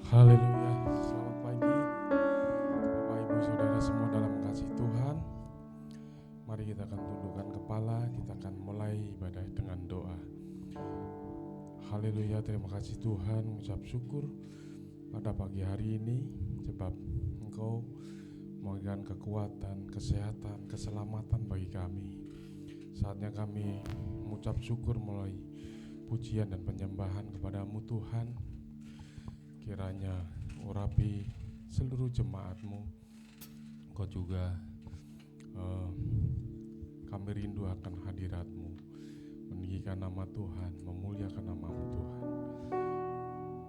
Haleluya, selamat pagi Bapak Ibu Saudara semua dalam kasih Tuhan. Mari kita akan tundukkan kepala, kita akan mulai ibadah dengan doa. Haleluya, terima kasih Tuhan, mengucap syukur pada pagi hari ini sebab Engkau memberikan kekuatan, kesehatan, keselamatan bagi kami. Saatnya kami mengucap syukur mulai pujian dan penyembahan kepadamu Tuhan. Kiranya urapi seluruh jemaat-Mu. Engkau juga kami rindu akan hadirat-Mu, meninggikan nama Tuhan, memuliakan nama-Mu Tuhan.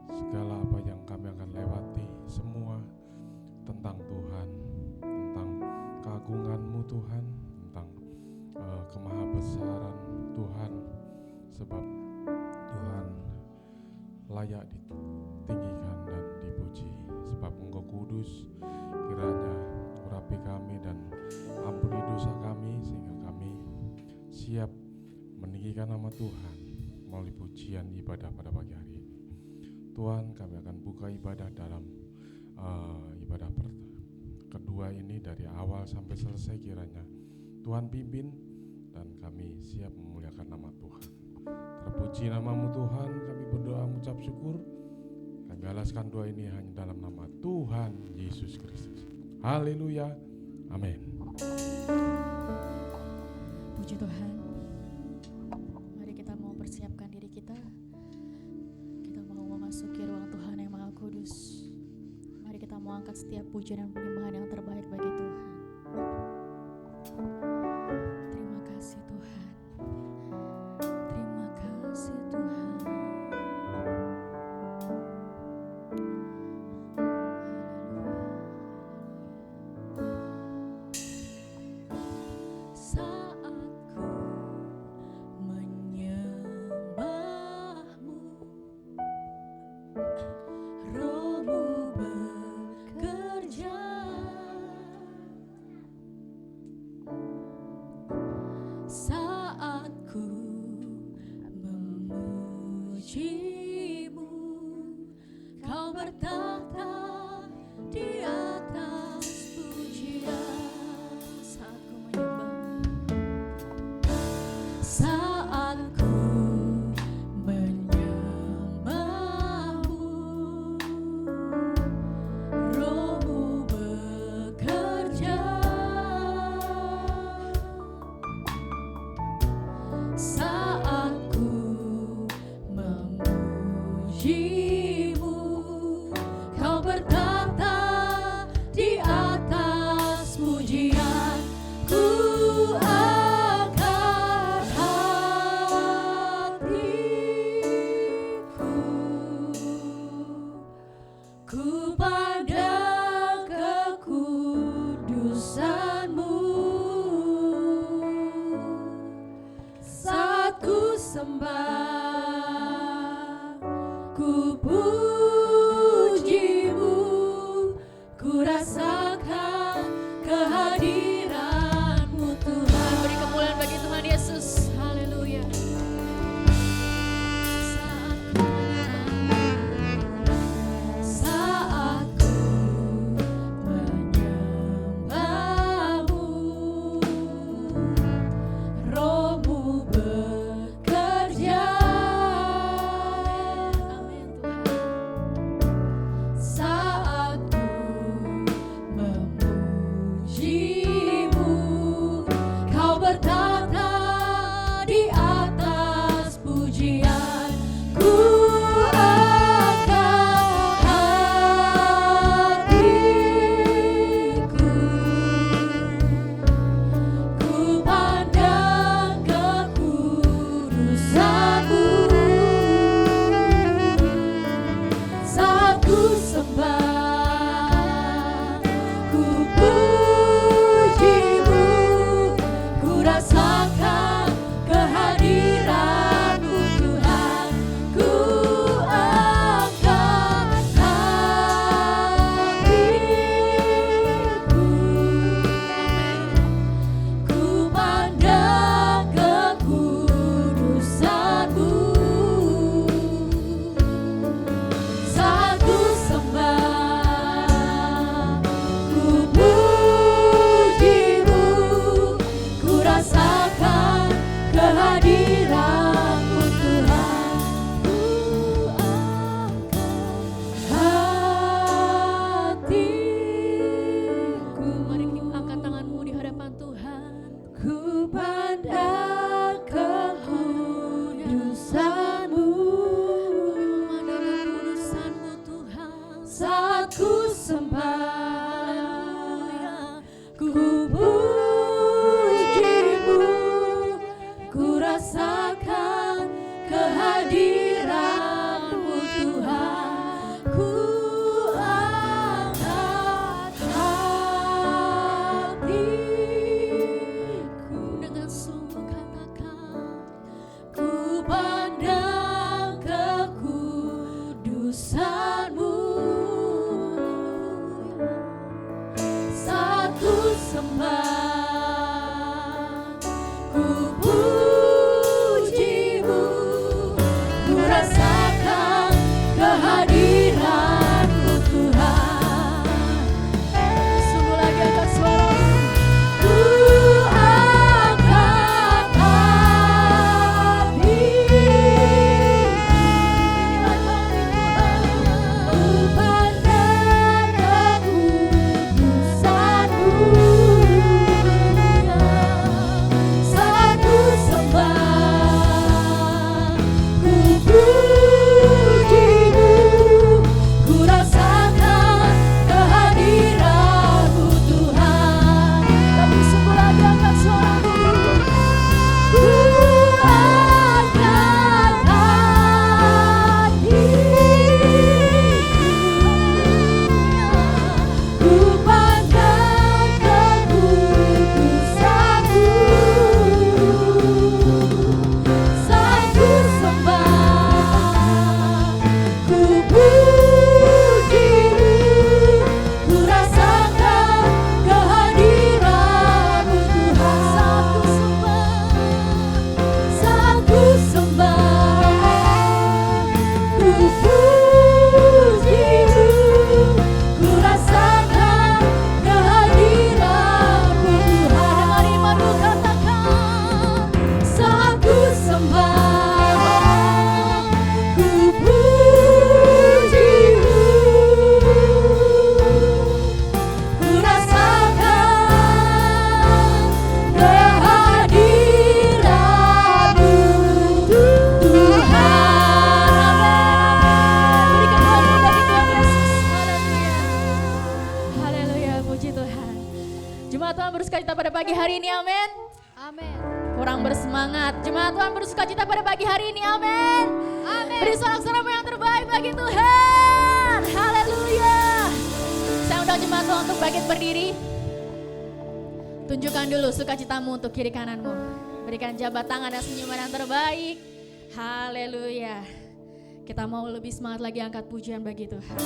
Segala apa yang kami akan lewati, semua tentang Tuhan, tentang keagungan-Mu Tuhan, tentang kemahabesaran Tuhan, sebab Tuhan layak ditinggikan dan dipuji, sebab Engkau kudus. Kiranya urapi kami dan ampuni dosa kami, sehingga kami siap meninggikan nama Tuhan melalui pujian ibadah pada pagi hari ini. Tuhan, kami akan buka ibadah dalam ibadah kedua ini dari awal sampai selesai. Kiranya Tuhan pimpin dan kami siap memuliakan nama Tuhan. Terpuji nama-Mu Tuhan, kami berdoa mengucap syukur. Kami alaskan doa ini hanya dalam nama Tuhan Yesus Kristus. Haleluya, amin. Puji Tuhan. Mari kita mau persiapkan diri kita. Kita mau memasuki ruang Tuhan yang Maha Kudus. Mari kita mau angkat setiap pujian dan penyembahan yang terbaik bagi Tuhan. Terima kasih Tuhan. Terima kasih Tuhan. Amin Tuhan. bersuka cita pada pagi hari ini. Amin. Beri sorak-sorakmu yang terbaik bagi Tuhan. Haleluya. Saya undang jemaat Tuhan untuk bangkit berdiri. Tunjukkan dulu sukacitamu untuk kiri kananmu. Berikan jabat tangan dan senyuman yang terbaik. Haleluya. Kita mau lebih semangat lagi angkat pujian bagi Tuhan.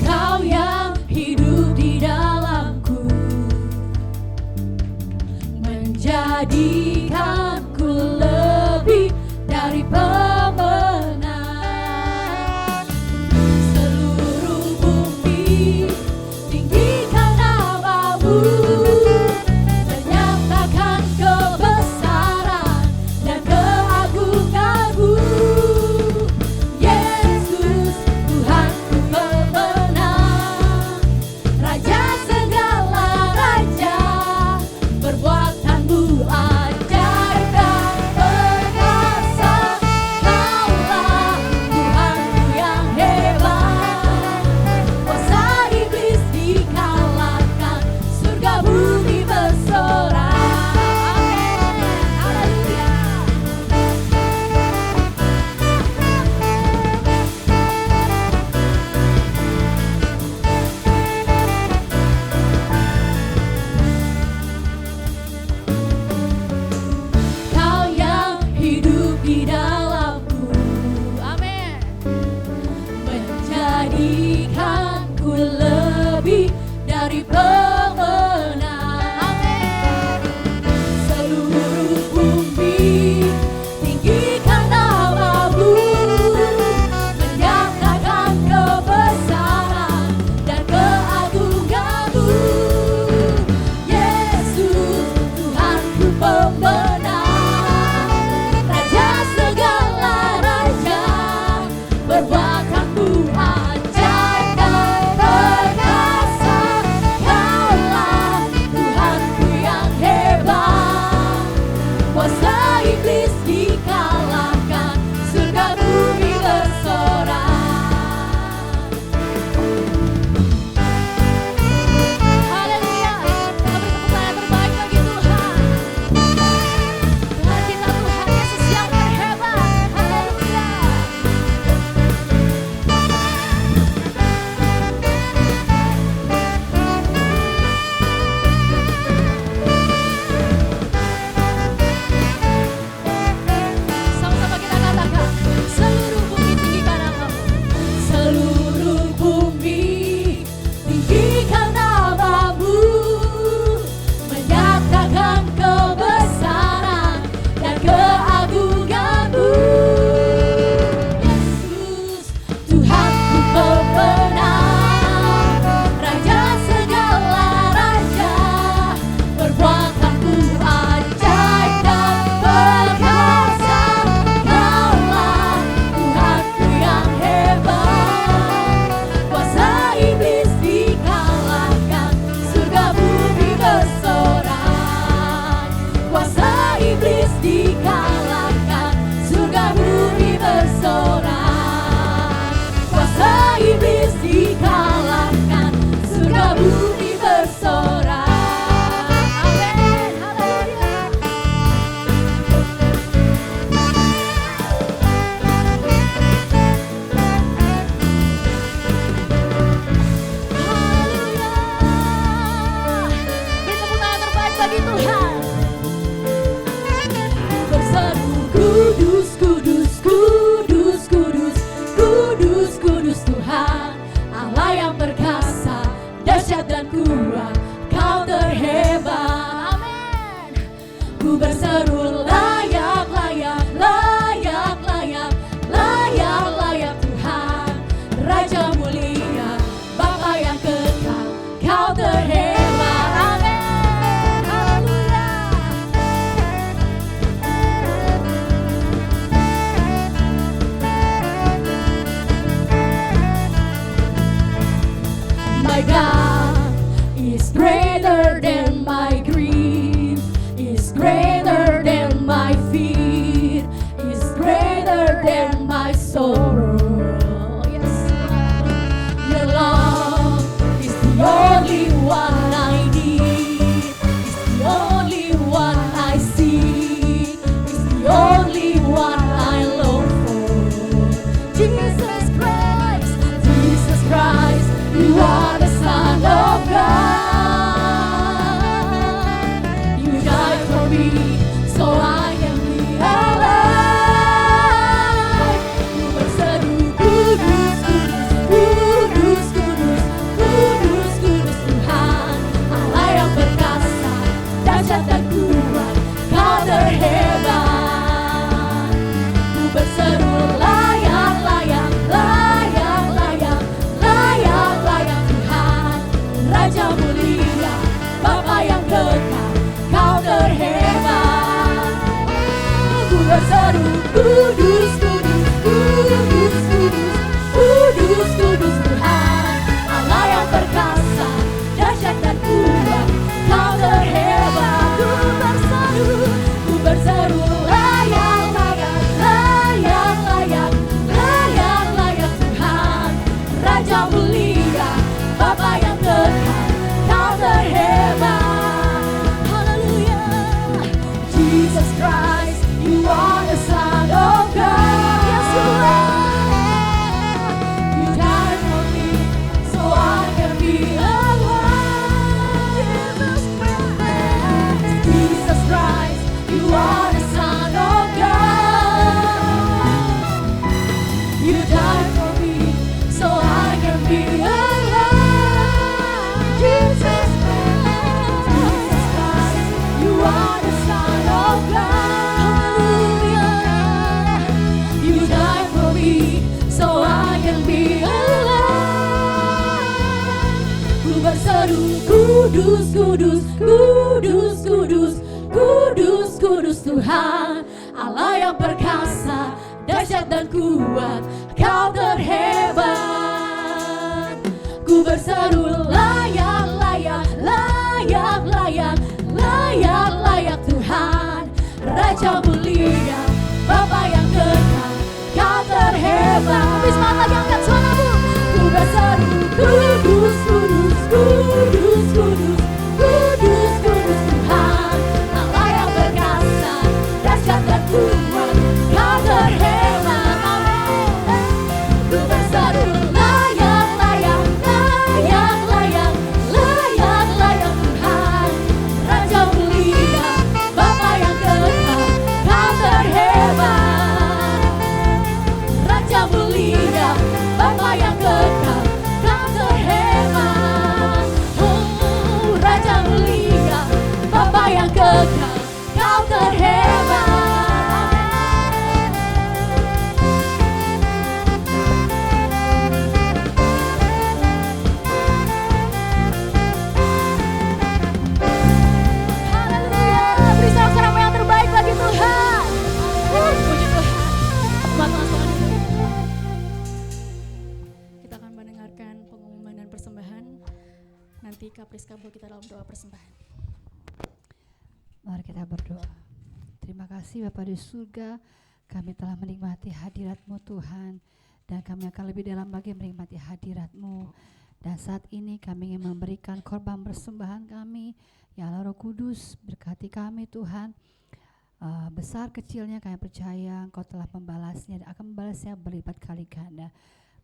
Kau yang hidup di dalamku, menjadikanku lebih dari pemenang. Seluruh bumi tinggikan namamu, menyatakan kebesaran dan keagunganmu. Yesus, Tuhanku pemenang, Raja segala raja, perbuatanmu ajaib dan perkasa. Kaulah Tuhanku yang hebat, kuasa iblis dikalahkan, surga bumi bersorak. Amin. Haleluya. Kau yang hidup di dalamku, amin, menjadikanku lebih dari pemenang. Amin. Seluruh bumi tinggikan namamu, menyatakan kebesaran dan keagunganmu. Yesus, Tuhanku pemenang, Raja segala raja, perbuatanmu ajaib dan perkasa. Kaulah Tuhanku yang hebat, kuasa iblis dikalahkan, surga bumi bersorak. Haleluya. Kita beri tepuk tangan terbaik bagi Tuhan. Tuhan kita, Tuhan Yesus yang terhebat. Haleluya. kudus, kudus, kudus, kudus, kudus, kudus Tuhan, Allah yang perkasa, dahsyat dan kuat, Kau terhebat. Ku berseru, layak, layak, layak, layak, layak, layak Tuhan, Raja mulia, Bapa yang kekal, Kau terhebat. Hallelujah. Jesus Christ, You are the Son of God. Yes, You are. You died for me, so I can be alive. Jesus Christ, You are the Son of God. You died for me, so I can be alive. Jesus Christ, You are the Son of God. Hallelujah. You died for me, so I can be alive. Ku berseru, kudus, kudus, kudus, kudus, kudus, kudus Tuhan, Allah yang perkasa, dahsyat dan kuat, Kau terhebat. Ku berseru, layak, layak, layak, layak, layak, layak Tuhan, Raja mulia, Bapa yang kekal, Kau terhebat. Habis mata angkat suaramu. Ku berseru, kudus, kudus, kudus, kudus, kudus, kudus Tuhan, Allah yang perkasa, dahsyat dan kuat, Kau terhebat. Ku berseru, layak, layak, layak, layak, layak, layak Tuhan, Raja mulia, Bapa yang kekal, Kau terhebat. Raja mulia, Bapa yang kekal, Kau terhebat. Oh, Raja mulia, Bapa yang kekal, Kau terhebat. Haleluya. Beri sorak-sorai yang terbaik bagi Tuhan. Puji Tuhan. Selamat malam. Kita akan mendengarkan pengumuman dan persembahan. Nanti Kak Priska bawa kita dalam doa persembahan. Mari kita berdoa. Terima kasih Bapa di surga, kami telah menikmati hadirat-Mu Tuhan, dan kami akan lebih dalam lagi menikmati hadirat-Mu. Dan saat ini kami ingin memberikan korban persembahan kami, ya Allah Roh Kudus, berkati kami Tuhan. Besar kecilnya kami percaya Engkau telah membalasnya dan akan membalasnya berlipat kali ganda.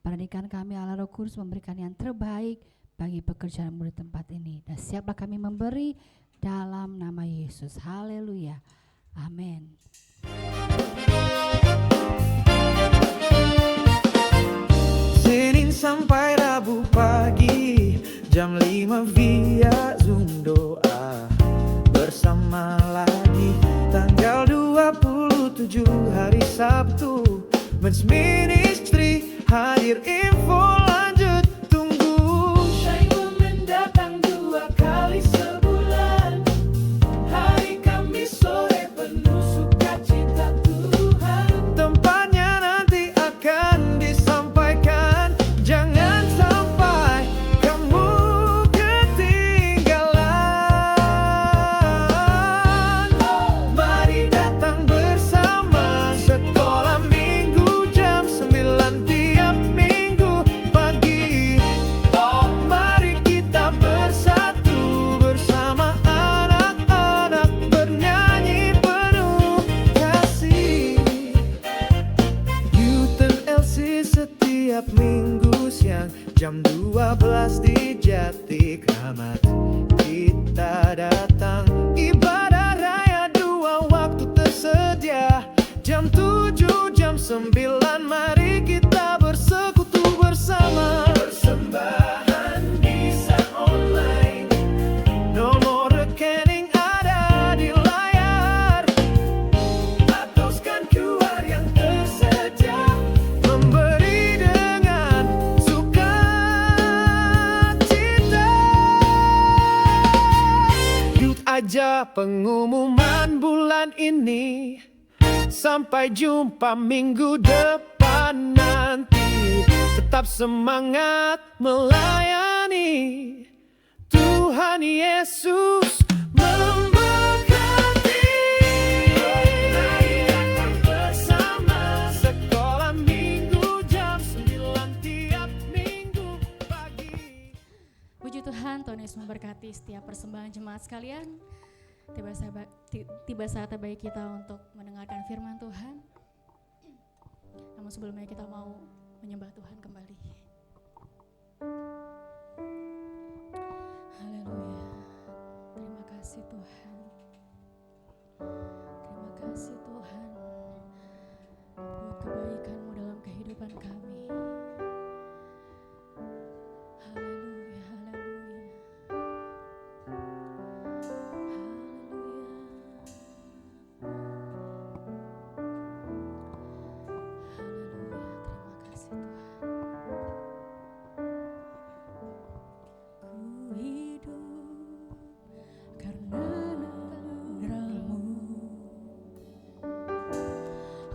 Pernikahan kami Allah Roh Kudus memberikan yang terbaik bagi pekerjaan-Mu di tempat ini. Dan siaplah kami memberi dalam nama Yesus. Haleluya. Amin. Senin sampai Rabu pagi jam 5 via Zoom doa bersama lagi. Tanggal 27 hari Sabtu Men's Ministry hadir, info lanjut tunggu. Syairul mendatang 2 kali sebulan, hari Kamis sore penuh sukacita Tuhan. Tempatnya nanti akan disampaikan, jangan sampai kamu ketinggalan. Mari datang bersama, sekolah minggu jam 9 tiap minggu pagi. Mari kita bersatu bersama anak-anak, bernyanyi penuh kasih. Newton LC setiap minggu siang jam 12 di Jati Kramat. Kita datang, ibadah raya 2 waktu tersedia, jam 7, jam 9. Mari kita bersekutu bersama. Persembahan bisa online, nomor rekening ada di layar, atau scan QR yang tersedia. Memberi dengan sukacita. Yuk aja pengumuman bulan ini, Sampai jumpa minggu depan nanti. Tetap semangat melayani. Tuhan Yesus memberkati. Rayakan bersama sekolah minggu jam 9 tiap minggu pagi. Puji Tuhan, Tuhan Yesus memberkati setiap persembahan jemaat sekalian. Tiba saatnya bagi kita untuk mendengarkan firman Tuhan. Namun sebelumnya kita mau menyembah Tuhan kembali. Haleluya. Terima kasih Tuhan. Terima kasih Tuhan buat kebaikan-Mu dalam kehidupan kami. Haleluya, haleluya.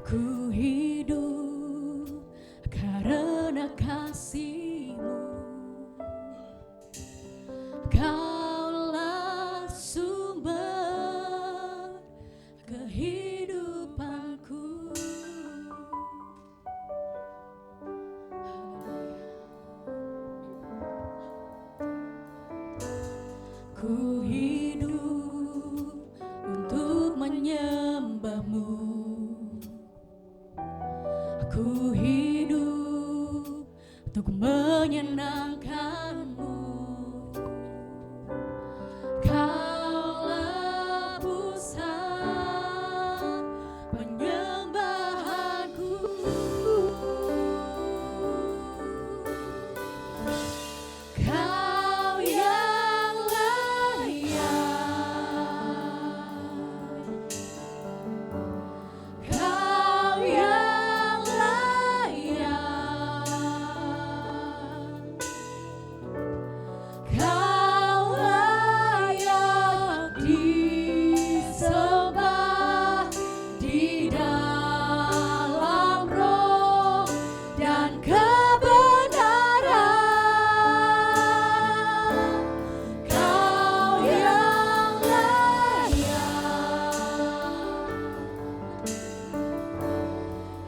Ku hidup karena kasih-Mu. Kaulah sumber kehidupanku. Ku hidup untuk menyembah-Mu. Ku hidup untuk menyenangkan-Mu. Kaulah pusat penyembahanku. Kau yang layak. Kau yang layak. Kau layak disembah di dalam roh dan kebenaran. Kau yang layak.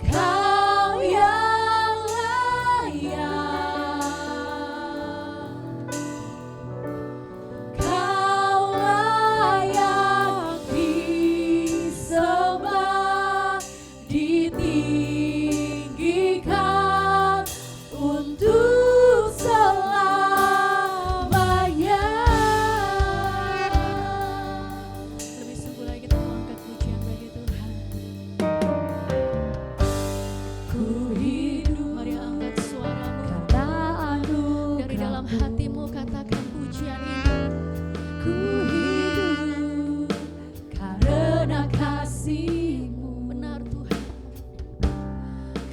Kau yang layak. Kau layak disembah, ditinggikan untuk selamanya. Lebih sungguh lagi kita mengangkat pujian bagi Tuhan. Ku hidup, mari angkat suaramu dari dalam hatimu, katakan pujian ini. Ku hidup karena kasih-Mu. Benar Tuhan.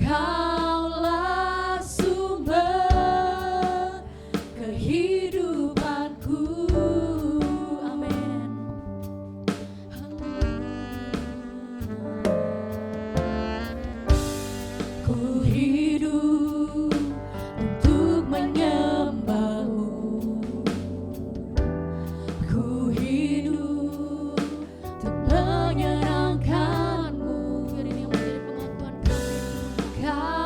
Kaulah sumber kehidupanku. Amin. Ku hidup untuk menyembah-Mu. Ku hidup untuk menyenangkan-Mu. Biar ini yang menjadi pengakuan kami. Kau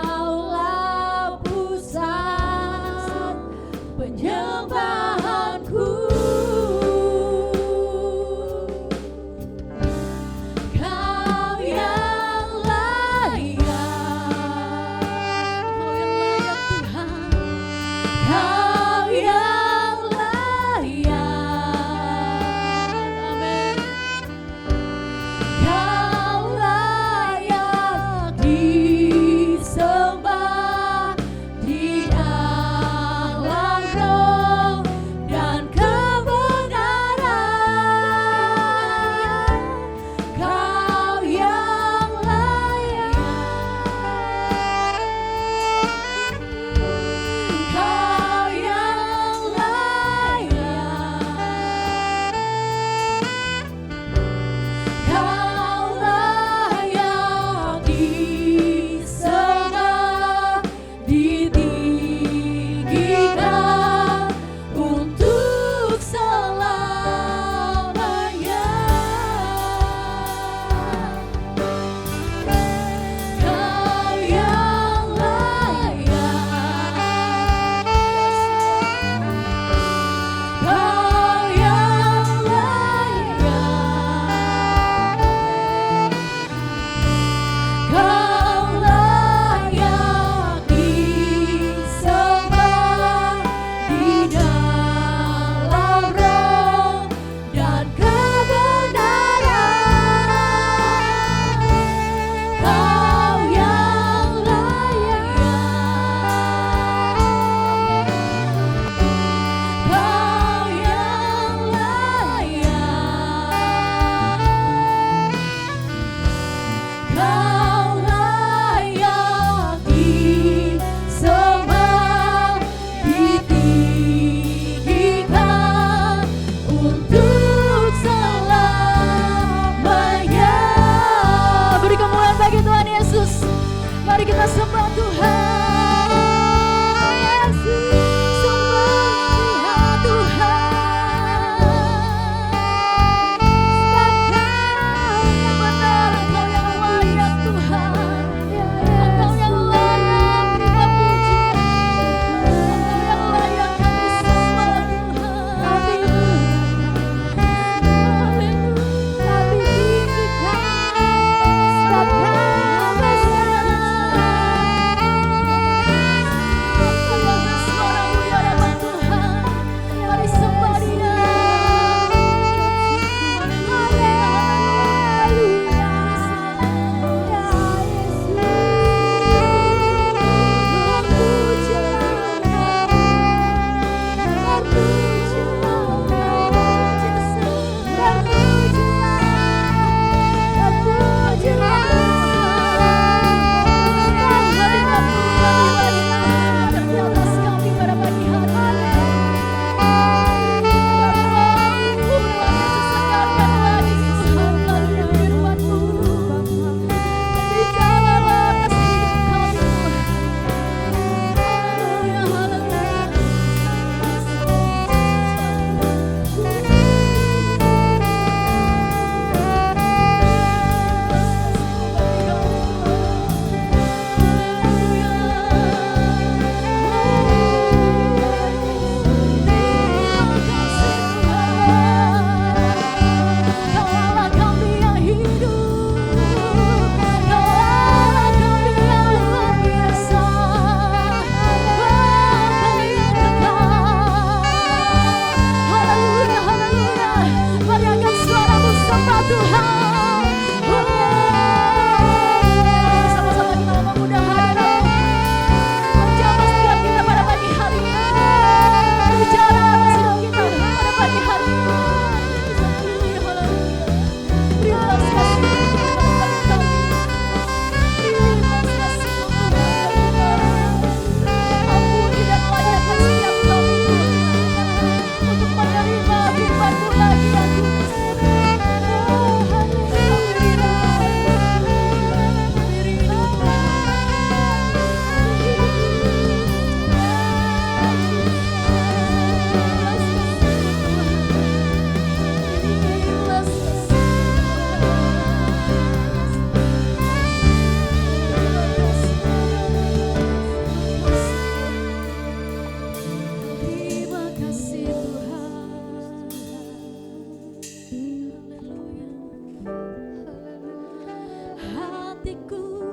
hatiku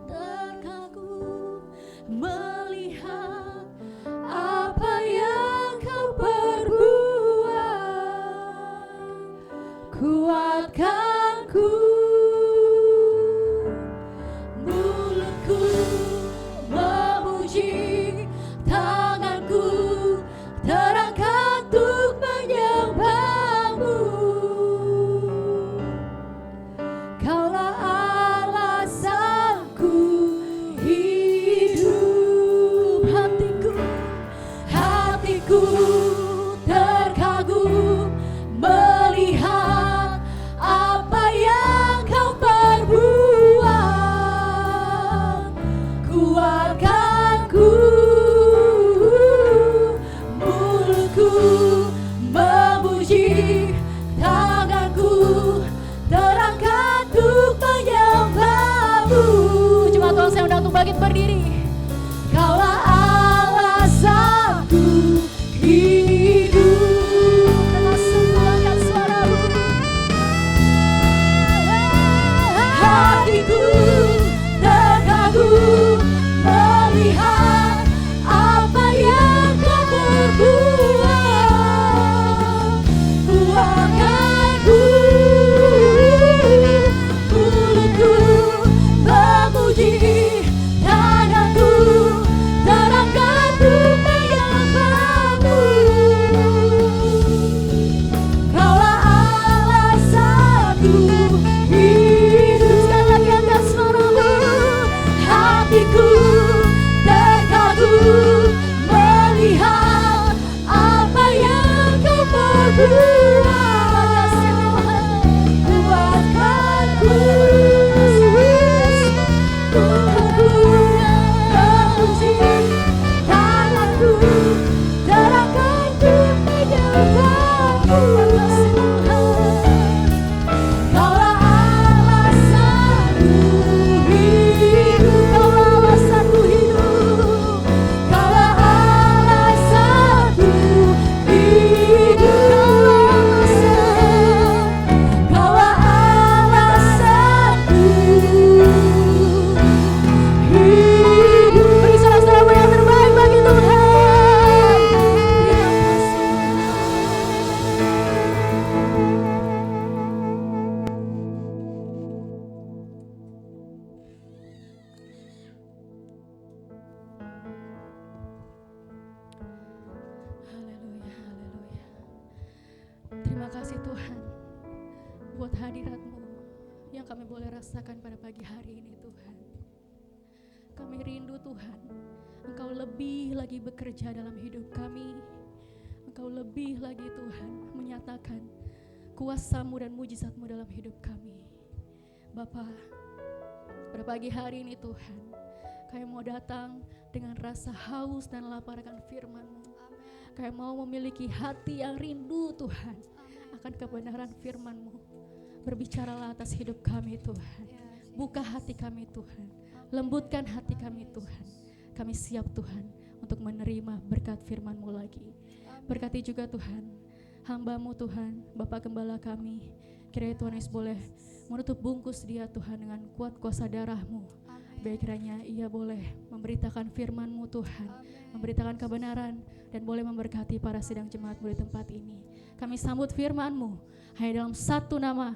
terkagum melihat apa yang kau perbuat. Kuatkanku, mulutku memuji, tanganku terangkat untuk menyembahmu. Kaulah alasanku hidup. Hatiku terkagum melihat apa yang kau perbuat. Kuatkanku, mulutku memuji, tanganku terangkat untuk menyembahmu. Cuma Tuhan, saya undang untuk bangkit berdiri. Kaulah alasanku hidup. Kita semua angkat suaramu. Hatiku terkagum melihat apa yang kau perbuat. Kuatkanku, mulutku memuji, tanganku terangkat untuk menyembahmu. Kaulah alasanku hidup. Sekali lagi angkat suaramu. Hatiku terkagum melihat apa yang kau perbuat. Kuatkanku, mulutku memuji, tanganku terangkat untuk menyembahmu. Kaulah alasanku hidup. Kaulah alasanku hidup. Kaulah alasanku hidup. Kaulah alasanku hidup. Beri saudara-saudaramu yang terbaik bagi Tuhan. Haleluya, haleluya. Terima kasih Tuhan buat hadirat-Mu yang kami boleh rasakan pada pagi hari ini Tuhan. Kami rindu Tuhan, Engkau lebih lagi bekerja dalam hidup kami. Engkau lebih lagi Tuhan menyatakan kuasa-Mu dan mujizat-Mu dalam hidup kami. Bapa, pada pagi hari ini Tuhan, kami mau datang dengan rasa haus dan lapar akan firman-Mu. Kami mau memiliki hati yang rindu Tuhan akan kebenaran firman-Mu. Berbicaralah atas hidup kami Tuhan. Buka hati kami Tuhan. Lembutkan hati kami Tuhan. Kami siap Tuhan untuk menerima berkat firman-Mu lagi. Berkati juga Tuhan hamba-Mu Tuhan, Bapa Gembala kami. Kiranya Tuhan Yesus boleh menutup bungkus dia Tuhan dengan kuat kuasa darah-Mu. Baik kiranya ia boleh memberitakan firman-Mu Tuhan, memberitakan kebenaran dan boleh memberkati para sidang jemaat-Mu di tempat ini. Kami sambut firman-Mu hanya dalam satu nama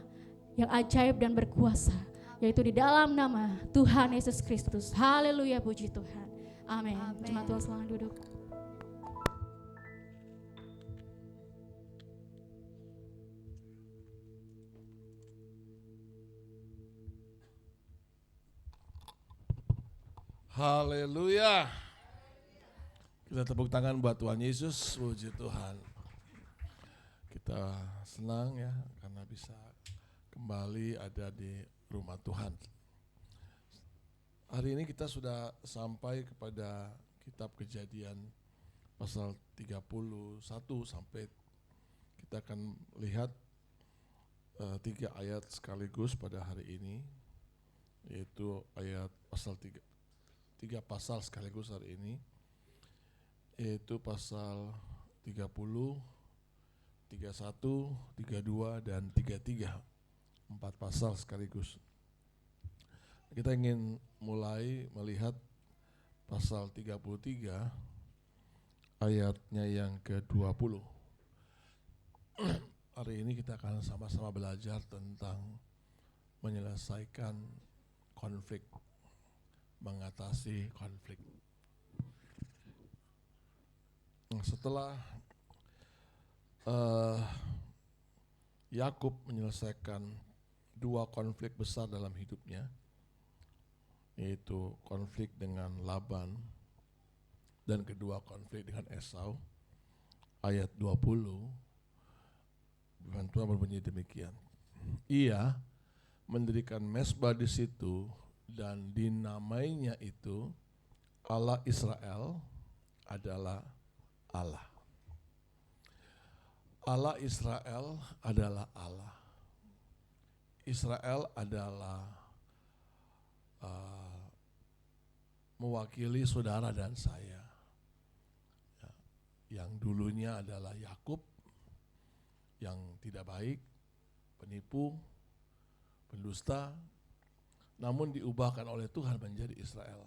yang ajaib dan berkuasa, yaitu di dalam nama Tuhan Yesus Kristus. Haleluya, puji Tuhan. Amin. Jemaat Tuhan silakan duduk. Haleluya. Kita tepuk tangan buat Tuhan Yesus, puji Tuhan. Kita senang ya karena bisa kembali ada di rumah Tuhan. Hari ini kita sudah sampai kepada kitab Kejadian pasal 31 sampai kita akan lihat 3 ayat sekaligus pada hari ini, yaitu ayat pasal 3 pasal sekaligus hari ini, yaitu pasal 30, 31, 32, dan 33. 4 pasal sekaligus. Kita ingin mulai melihat pasal 33 ayatnya yang ke-20. Hari ini kita akan sama-sama belajar tentang menyelesaikan konflik, mengatasi konflik. Setelah Yakub menyelesaikan 2 konflik besar dalam hidupnya, yaitu konflik dengan Laban dan kedua konflik dengan Esau, ayat 20, firman Tuhan berbunyi demikian. Ia mendirikan mezbah di situ dan dinamainya itu Allah Israel adalah Allah. Allah Israel adalah Allah. Israel adalah mewakili saudara dan saya, yang dulunya adalah Yakub, yang tidak baik, penipu, pendusta, namun diubahkan oleh Tuhan menjadi Israel.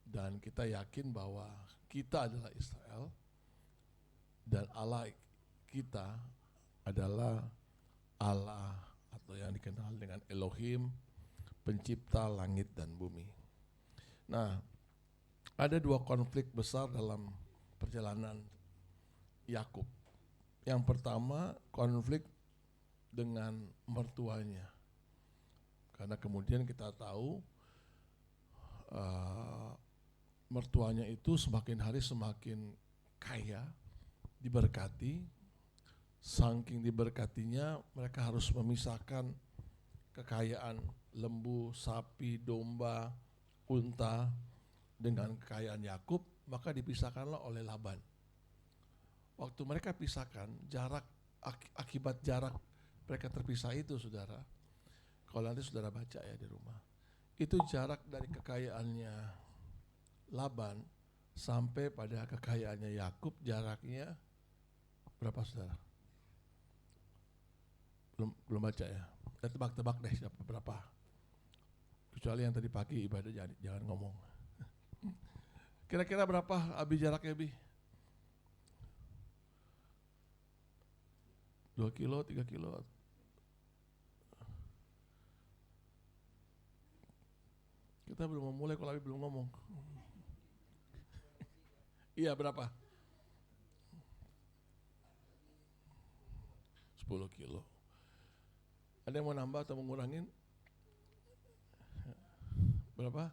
Dan kita yakin bahwa kita adalah Israel dan Allah kita adalah Allah atau yang dikenal dengan Elohim, pencipta langit dan bumi. Nah, ada 2 konflik besar dalam perjalanan Yakub. Yang pertama, konflik dengan mertuanya. Karena kemudian kita tahu mertuanya itu semakin hari semakin kaya, diberkati. Saking diberkatinya, mereka harus memisahkan kekayaan lembu, sapi, domba, unta dengan kekayaan Yakub, maka dipisahkanlah oleh Laban. Waktu mereka pisahkan, jarak akibat jarak mereka terpisah itu, saudara, kalau nanti saudara baca ya di rumah, itu jarak dari kekayaannya Laban sampai pada kekayaannya Yakub, jaraknya berapa, saudara? Belum baca ya. Tebak-tebak deh siapa berapa. Kecuali yang tadi pagi ibadah jangan ngomong. Kira-kira berapa Abi jaraknya, Bi? 2 kilo, 3 kilo. Kita belum memulai kalau Abi belum ngomong. Iya, berapa? 10 kilo. Ada yang mau nambah atau mengurangin? Berapa?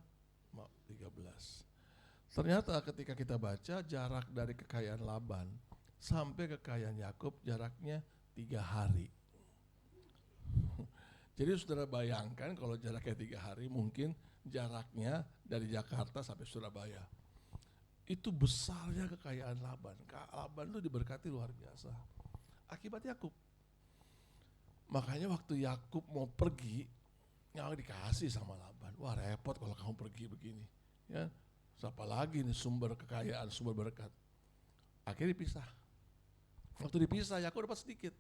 13. Ternyata ketika kita baca, jarak dari kekayaan Laban sampai kekayaan Yakub jaraknya 3 hari. Jadi saudara bayangkan kalau jaraknya 3 hari, mungkin jaraknya dari Jakarta sampai Surabaya. Itu besarnya kekayaan Laban. Laban itu diberkati luar biasa. Akibat Yakub. Makanya waktu Yakub mau pergi, nggak dikasih sama Laban. Wah, repot kalau kamu pergi begini. Ya, siapa lagi nih sumber kekayaan, sumber berkat. Akhirnya dipisah. Waktu dipisah, Yakub dapat sedikit.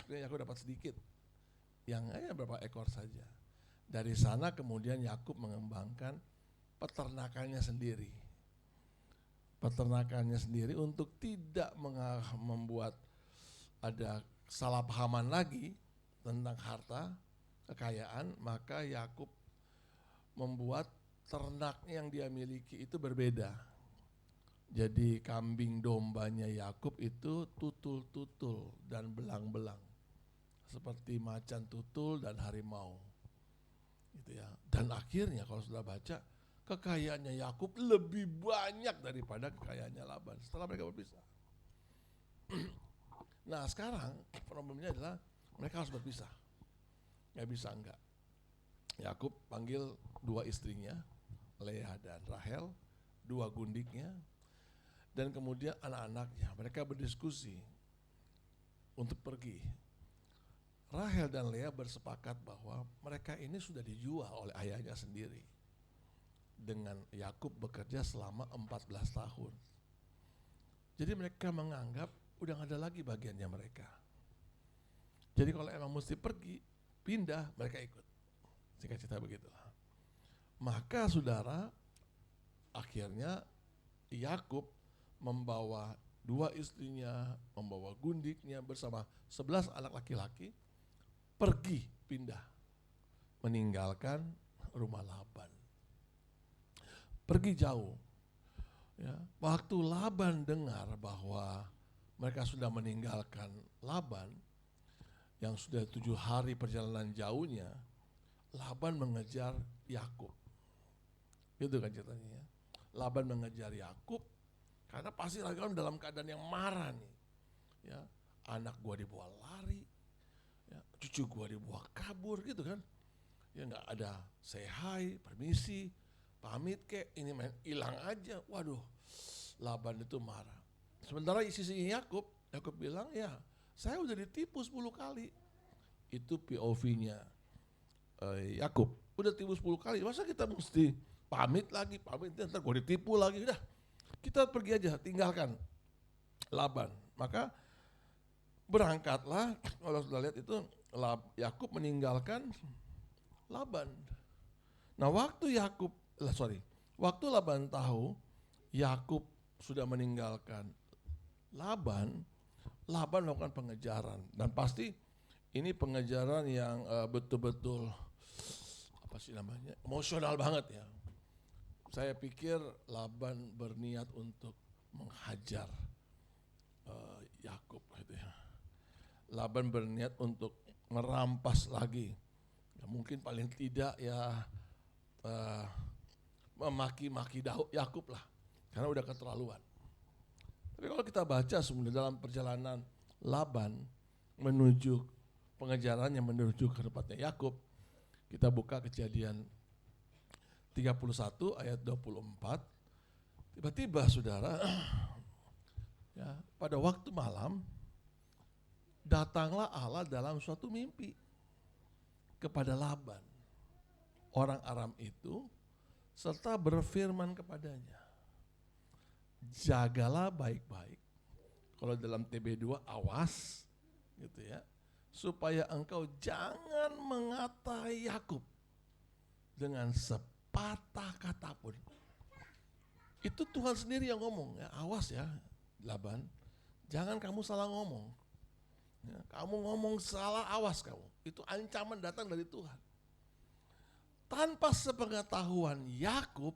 Yakub dapat sedikit. Yang berapa ekor saja. Dari sana kemudian Yakub mengembangkan peternakannya sendiri. Peternakannya sendiri untuk tidak membuat ada salah pahaman lagi tentang harta, kekayaan, maka Yakub membuat ternak yang dia miliki itu berbeda. Jadi kambing dombanya Yakub itu tutul-tutul dan belang-belang. Seperti macan tutul dan harimau. Gitu ya. Dan akhirnya kalau sudah baca, kekayaannya Yakub lebih banyak daripada kekayaannya Laban setelah mereka berpisah. Nah sekarang problemnya adalah mereka harus berpisah. Gak bisa enggak. Yakub panggil 2 istrinya, Leah dan Rahel, 2 gundiknya, dan kemudian anak-anaknya. Mereka berdiskusi untuk pergi. Rahel dan Leah bersepakat bahwa mereka ini sudah dijual oleh ayahnya sendiri. Dengan Yakub bekerja selama 14 tahun. Jadi mereka menganggap udah gak ada lagi bagiannya mereka. Jadi kalau emang mesti pergi, pindah, mereka ikut. Singkat cerita begitulah. Maka saudara, akhirnya Yakub membawa 2 istrinya, membawa gundiknya bersama 11 anak laki-laki, pergi pindah, meninggalkan rumah Laban. Pergi jauh. Ya, waktu Laban dengar bahwa mereka sudah meninggalkan Laban, yang sudah 7 hari perjalanan jauhnya, Laban mengejar Yakub. Gitu kan ceritanya. Laban mengejar Yakub karena pasti Laban dalam keadaan yang marah nih. Ya, anak gua dibawa lari, ya, cucu gua dibawa kabur gitu kan. Ya nggak ada say hi, permisi, pamit kek, ini main hilang aja. Waduh, Laban itu marah. Sementara sisinya Yakub bilang, ya saya udah ditipu 10 kali. Itu POV-nya Yakub, udah tipu 10 kali, masa kita mesti pamit lagi, ntar gue ditipu lagi, udah kita pergi aja, tinggalkan Laban. Maka berangkatlah, kalau sudah lihat itu Yakub meninggalkan Laban. Nah waktu Laban tahu Yakub sudah meninggalkan Laban melakukan pengejaran, dan pasti ini pengejaran yang betul-betul emosional banget ya. Saya pikir Laban berniat untuk menghajar Yakub gitu ya. Laban berniat untuk merampas lagi. Ya, mungkin paling tidak ya memaki-maki Yakub lah, karena udah keterlaluan. Tapi kalau kita baca sebenarnya dalam perjalanan Laban menuju pengejarannya menuju ke tempatnya Yakub, kita buka Kejadian 31 ayat 24. Tiba-tiba saudara, ya, pada waktu malam datanglah Allah dalam suatu mimpi kepada Laban, orang Aram itu, serta berfirman kepadanya, jagalah baik-baik. Kalau dalam TB2 awas gitu ya, supaya engkau jangan mengatai Yakub dengan sepatah kata pun. Itu Tuhan sendiri yang ngomong, ya, awas ya Laban, jangan kamu salah ngomong. Ya, kamu ngomong salah, awas kamu. Itu ancaman datang dari Tuhan. Tanpa sepengetahuan Yakub,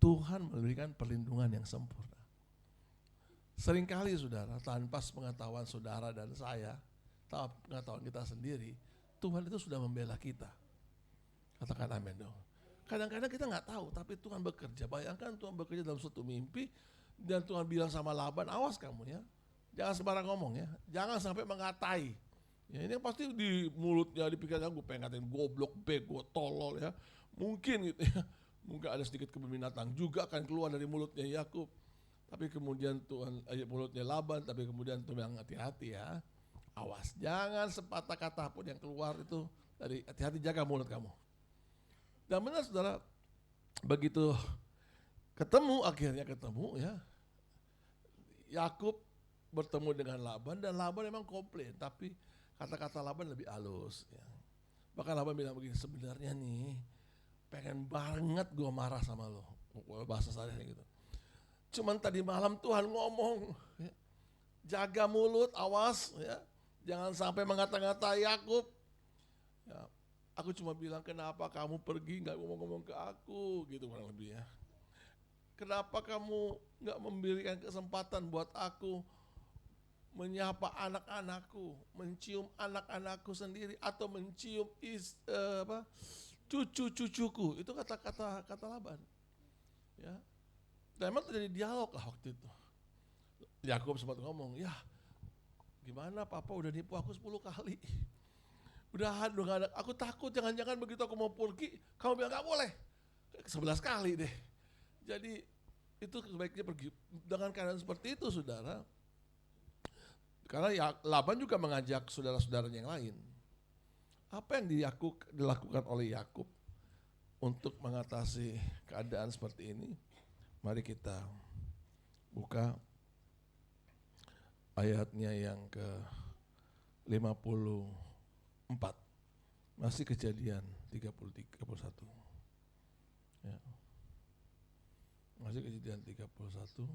Tuhan memberikan perlindungan yang sempurna. Seringkali saudara, tanpa sepengetahuan saudara dan saya, tanpa pengetahuan kita sendiri, Tuhan itu sudah membela kita. Katakan amin dong. Kadang-kadang kita nggak tahu, tapi Tuhan bekerja. Bayangkan Tuhan bekerja dalam suatu mimpi, dan Tuhan bilang sama Laban, awas kamu ya, jangan sembarang ngomong ya, jangan sampai mengatai. Ya, ini pasti di mulutnya, di pikirannya, gue pengen ngatain goblok, bego, tolol ya. Mungkin gitu ya, mungkin ada sedikit kebun binatang juga akan keluar dari mulutnya Yakub. Tapi kemudian Tuhan, mulutnya Laban, tapi kemudian Tuhan bilang hati-hati ya. Awas, jangan sepatah kata pun yang keluar itu dari, hati-hati, jaga mulut kamu. Dan benar saudara, begitu akhirnya ketemu ya, Yakub bertemu dengan Laban, dan Laban memang komplain, tapi kata-kata Laban lebih halus ya. Bahkan Laban bilang begini, sebenarnya nih pengen banget gue marah sama lo, bahasa saya gitu. Cuman tadi malam Tuhan ngomong, ya, jaga mulut, awas ya, jangan sampai mengata-ngata Yakub. Ya, aku cuma bilang, kenapa kamu pergi nggak ngomong-ngomong ke aku, gitu kurang lebih ya. Kenapa kamu nggak memberikan kesempatan buat aku menyapa anak-anakku, mencium anak-anakku sendiri, atau mencium cucu-cucuku. Itu kata-kata Laban. Ya. Dan memang terjadi dialog lah waktu itu. Yakub sempat ngomong, ya gimana papa udah nipu aku 10 kali. Udah gak ada, aku takut jangan-jangan begitu aku mau pergi, kamu bilang gak boleh. 11 kali deh. Jadi itu sebaiknya pergi. Dengan keadaan seperti itu saudara, karena Laban juga mengajak saudara-saudaranya yang lain. Apa yang dilakukan oleh Yakub untuk mengatasi keadaan seperti ini? Mari kita buka ayatnya yang ke 54. Masih Kejadian 31. Ya. Masih Kejadian 31.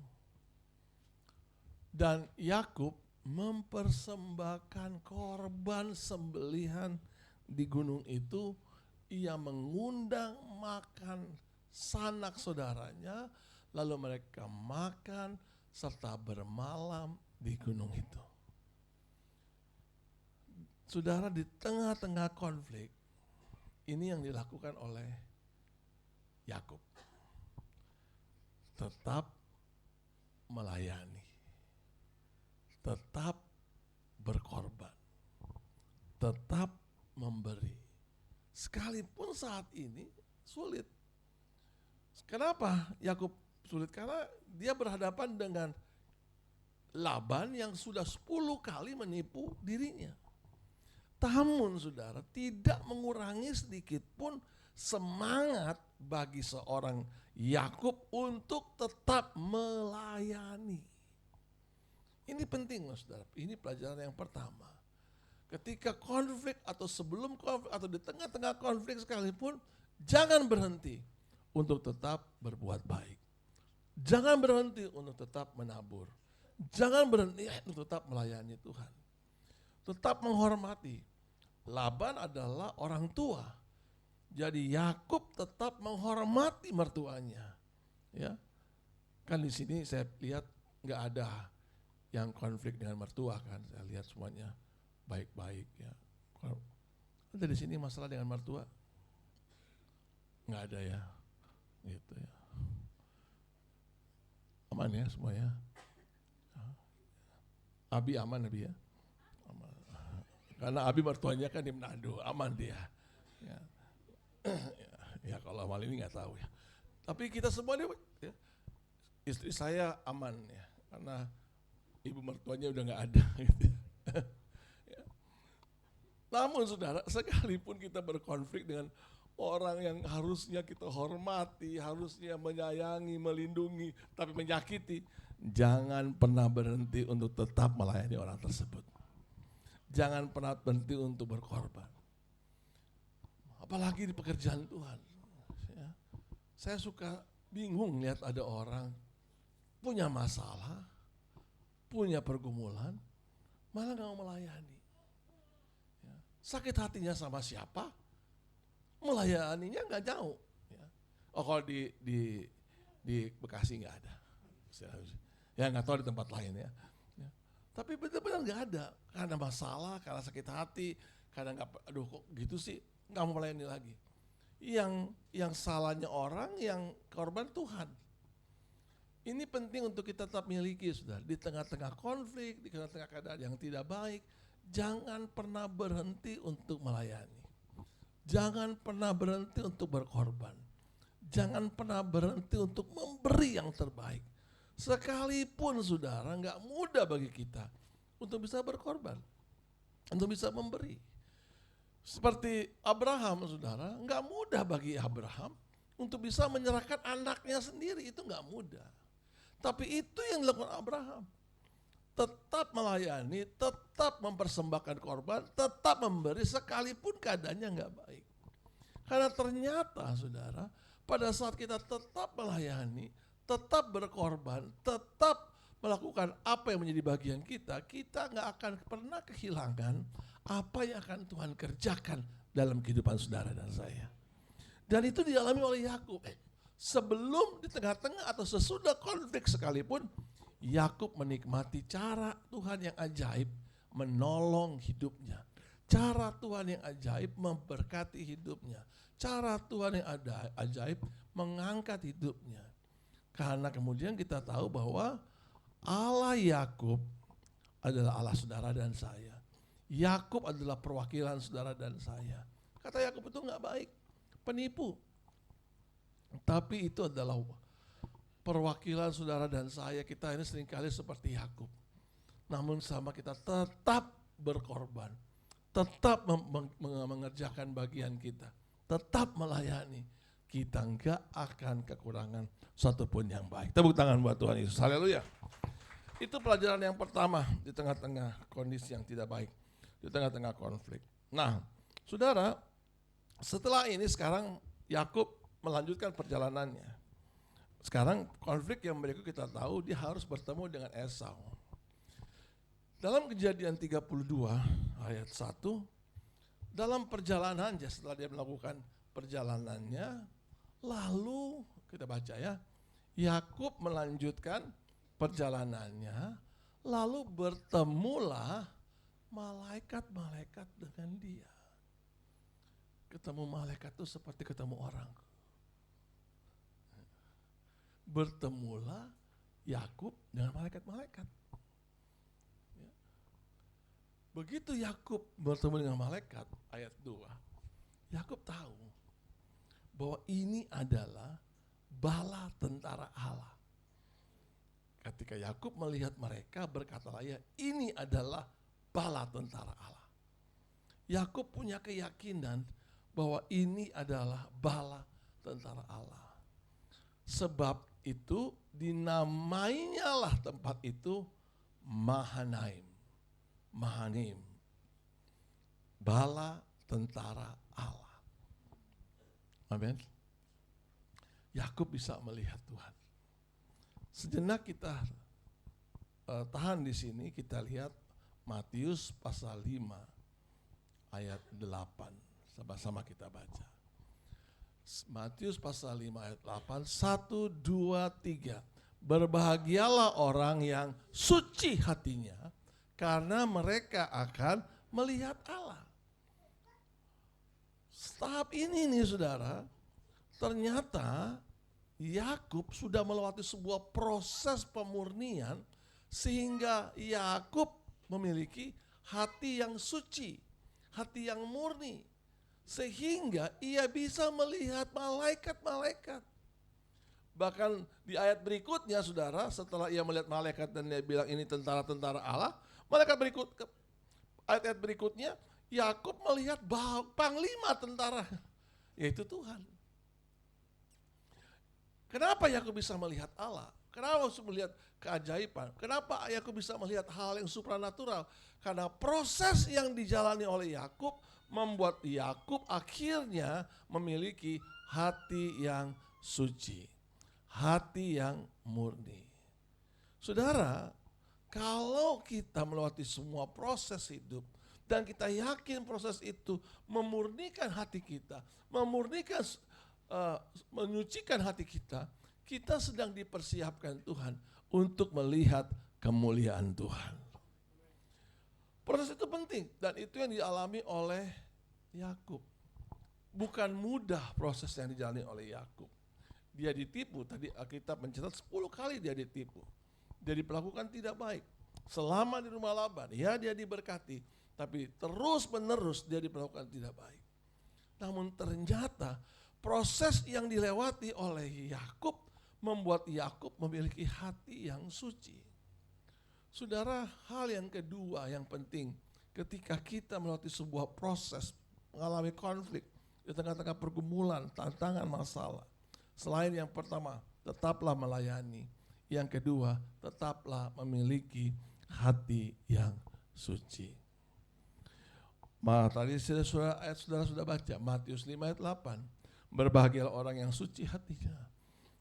Dan Yakub mempersembahkan korban sembelihan di gunung itu. Ia mengundang makan sanak saudaranya, lalu mereka makan serta bermalam di gunung itu. Saudara, di tengah-tengah konflik, ini yang dilakukan oleh Yakub. Tetap melayani, tetap berkorban, tetap memberi. Sekalipun saat ini sulit. Kenapa Yakub sulit? Karena dia berhadapan dengan Laban yang sudah 10 kali menipu dirinya. Namun saudara, tidak mengurangi sedikit pun semangat bagi seorang Yakub untuk tetap melayani. Ini penting saudara, ini pelajaran yang pertama. Ketika konflik atau sebelum konflik atau di tengah-tengah konflik sekalipun, jangan berhenti untuk tetap berbuat baik. Jangan berhenti untuk tetap menabur. Jangan berhenti untuk tetap melayani Tuhan. Tetap menghormati. Laban adalah orang tua. Jadi Yakub tetap menghormati mertuanya. Ya. Kan di sini saya lihat nggak ada yang konflik dengan mertua kan. Saya lihat semuanya baik-baik ya. Ada di sini masalah dengan mertua? Nggak ada ya. Gitu ya. Aman ya semuanya. Abi aman Abi ya. Aman. Karena Abi mertuanya kan di Manado, aman dia. Ya. Ya kalau mal ini nggak tahu ya. Tapi kita semua nih, ya, istri saya aman ya, karena ibu mertuanya udah nggak ada. Gitu. Ya. Namun saudara, sekalipun kita berkonflik dengan orang yang harusnya kita hormati, harusnya menyayangi, melindungi, tapi menyakiti, jangan pernah berhenti untuk tetap melayani orang tersebut. Jangan pernah berhenti untuk berkorban. Apalagi di pekerjaan Tuhan. Ya. Saya suka bingung lihat ada orang punya masalah, punya pergumulan, malah gak mau melayani. Ya. Sakit hatinya sama siapa, melayaninya gak jauh. Ya. Oh kalau di Bekasi gak ada. Ya gak tahu di tempat lain ya. Ya. Tapi benar-benar gak ada. Karena masalah, karena sakit hati, karena gak, aduh kok gitu sih, gak mau melayani lagi. Yang salahnya orang, yang korban Tuhan. Ini penting untuk kita tetap miliki, saudara. Di tengah-tengah konflik, di tengah-tengah keadaan yang tidak baik, jangan pernah berhenti untuk melayani. Jangan pernah berhenti untuk berkorban. Jangan pernah berhenti untuk memberi yang terbaik. Sekalipun saudara, gak mudah bagi kita untuk bisa berkorban, untuk bisa memberi. Seperti Abraham saudara, gak mudah bagi Abraham untuk bisa menyerahkan anaknya sendiri, itu gak mudah. Tapi itu yang dilakukan Abraham. Tetap melayani, tetap mempersembahkan korban, tetap memberi sekalipun keadaannya gak baik. Karena ternyata saudara, pada saat kita tetap melayani, tetap berkorban, tetap melakukan apa yang menjadi bagian kita, kita gak akan pernah kehilangan apa yang akan Tuhan kerjakan dalam kehidupan saudara dan saya. Dan itu dialami oleh Yakub. Sebelum, di tengah-tengah atau sesudah konflik sekalipun, Yakub menikmati cara Tuhan yang ajaib menolong hidupnya. Cara Tuhan yang ajaib memberkati hidupnya. Cara Tuhan yang ajaib mengangkat hidupnya. Karena kemudian kita tahu bahwa Allah Yakub adalah Allah saudara dan saya. Yakub adalah perwakilan saudara dan saya. Kata Yakub itu enggak baik, penipu. Tapi itu adalah perwakilan saudara dan saya. Kita ini seringkali seperti Yakub. Namun sama kita tetap berkorban, tetap mengerjakan bagian kita, tetap melayani. Kita enggak akan kekurangan satupun yang baik. Tepuk tangan buat Tuhan Yesus. Haleluya. Itu pelajaran yang pertama di tengah-tengah kondisi yang tidak baik, di tengah-tengah konflik. Nah, saudara, Setelah ini sekarang Yakub melanjutkan perjalanannya. Sekarang konflik yang berikut kita tahu, dia harus bertemu dengan Esau. Dalam Kejadian 32 ayat 1, dalam perjalanannya setelah dia melakukan perjalanannya, lalu kita baca ya, Yakub melanjutkan perjalanannya, lalu bertemulah malaikat-malaikat dengan dia. Ketemu malaikat itu seperti ketemu orang. Bertemulah Yakub dengan malaikat-malaikat. Ya. Begitu Yakub bertemu dengan malaikat, ayat 2, Yakub tahu bahwa ini adalah bala tentara Allah. Ketika Yakub melihat mereka, berkatalah ya, ini adalah bala tentara Allah. Yakub punya keyakinan bahwa ini adalah bala tentara Allah. Sebab itu dinamainya lah tempat itu Mahanaim. Mahanim. Bala tentara Allah. Amin. Yakub bisa melihat Tuhan. Sejenak kita tahan di sini, kita lihat Matius pasal 5 ayat 8. Sama-sama kita baca. Matius pasal 5 ayat 8, 1, 2, 3. Berbahagialah orang yang suci hatinya, karena mereka akan melihat Allah. Tahap ini nih saudara, ternyata Yakub sudah melewati sebuah proses pemurnian sehingga Yakub memiliki hati yang suci, hati yang murni, sehingga ia bisa melihat malaikat-malaikat. Bahkan di ayat berikutnya saudara, setelah ia melihat malaikat dan dia bilang ini tentara-tentara Allah, ayat-ayat berikutnya Yakub melihat panglima tentara, yaitu Tuhan. Kenapa Yakub bisa melihat Allah? Kenapa bisa melihat keajaiban? Kenapa Yakub bisa melihat hal yang supranatural? Karena proses yang dijalani oleh Yakub membuat Yakub akhirnya memiliki hati yang suci, hati yang murni. Saudara, kalau kita melewati semua proses hidup dan kita yakin proses itu memurnikan hati kita, menyucikan hati kita, kita sedang dipersiapkan Tuhan untuk melihat kemuliaan Tuhan. Proses itu penting dan itu yang dialami oleh Yakub. Bukan mudah proses yang dijalani oleh Yakub. Dia ditipu, tadi Alkitab mencatat 10 kali dia ditipu. Dia diperlakukan tidak baik. Selama di rumah Laban, ya dia diberkati, tapi terus menerus dia diperlakukan tidak baik. Namun ternyata proses yang dilewati oleh Yakub membuat Yakub memiliki hati yang suci. Saudara, hal yang kedua yang penting ketika kita melewati sebuah proses, mengalami konflik di tengah-tengah pergumulan, tantangan, masalah. Selain yang pertama, tetaplah melayani. Yang kedua, tetaplah memiliki hati yang suci. Tadi saudara sudah baca Matius 5 ayat 8. Berbahagialah orang yang suci hatinya,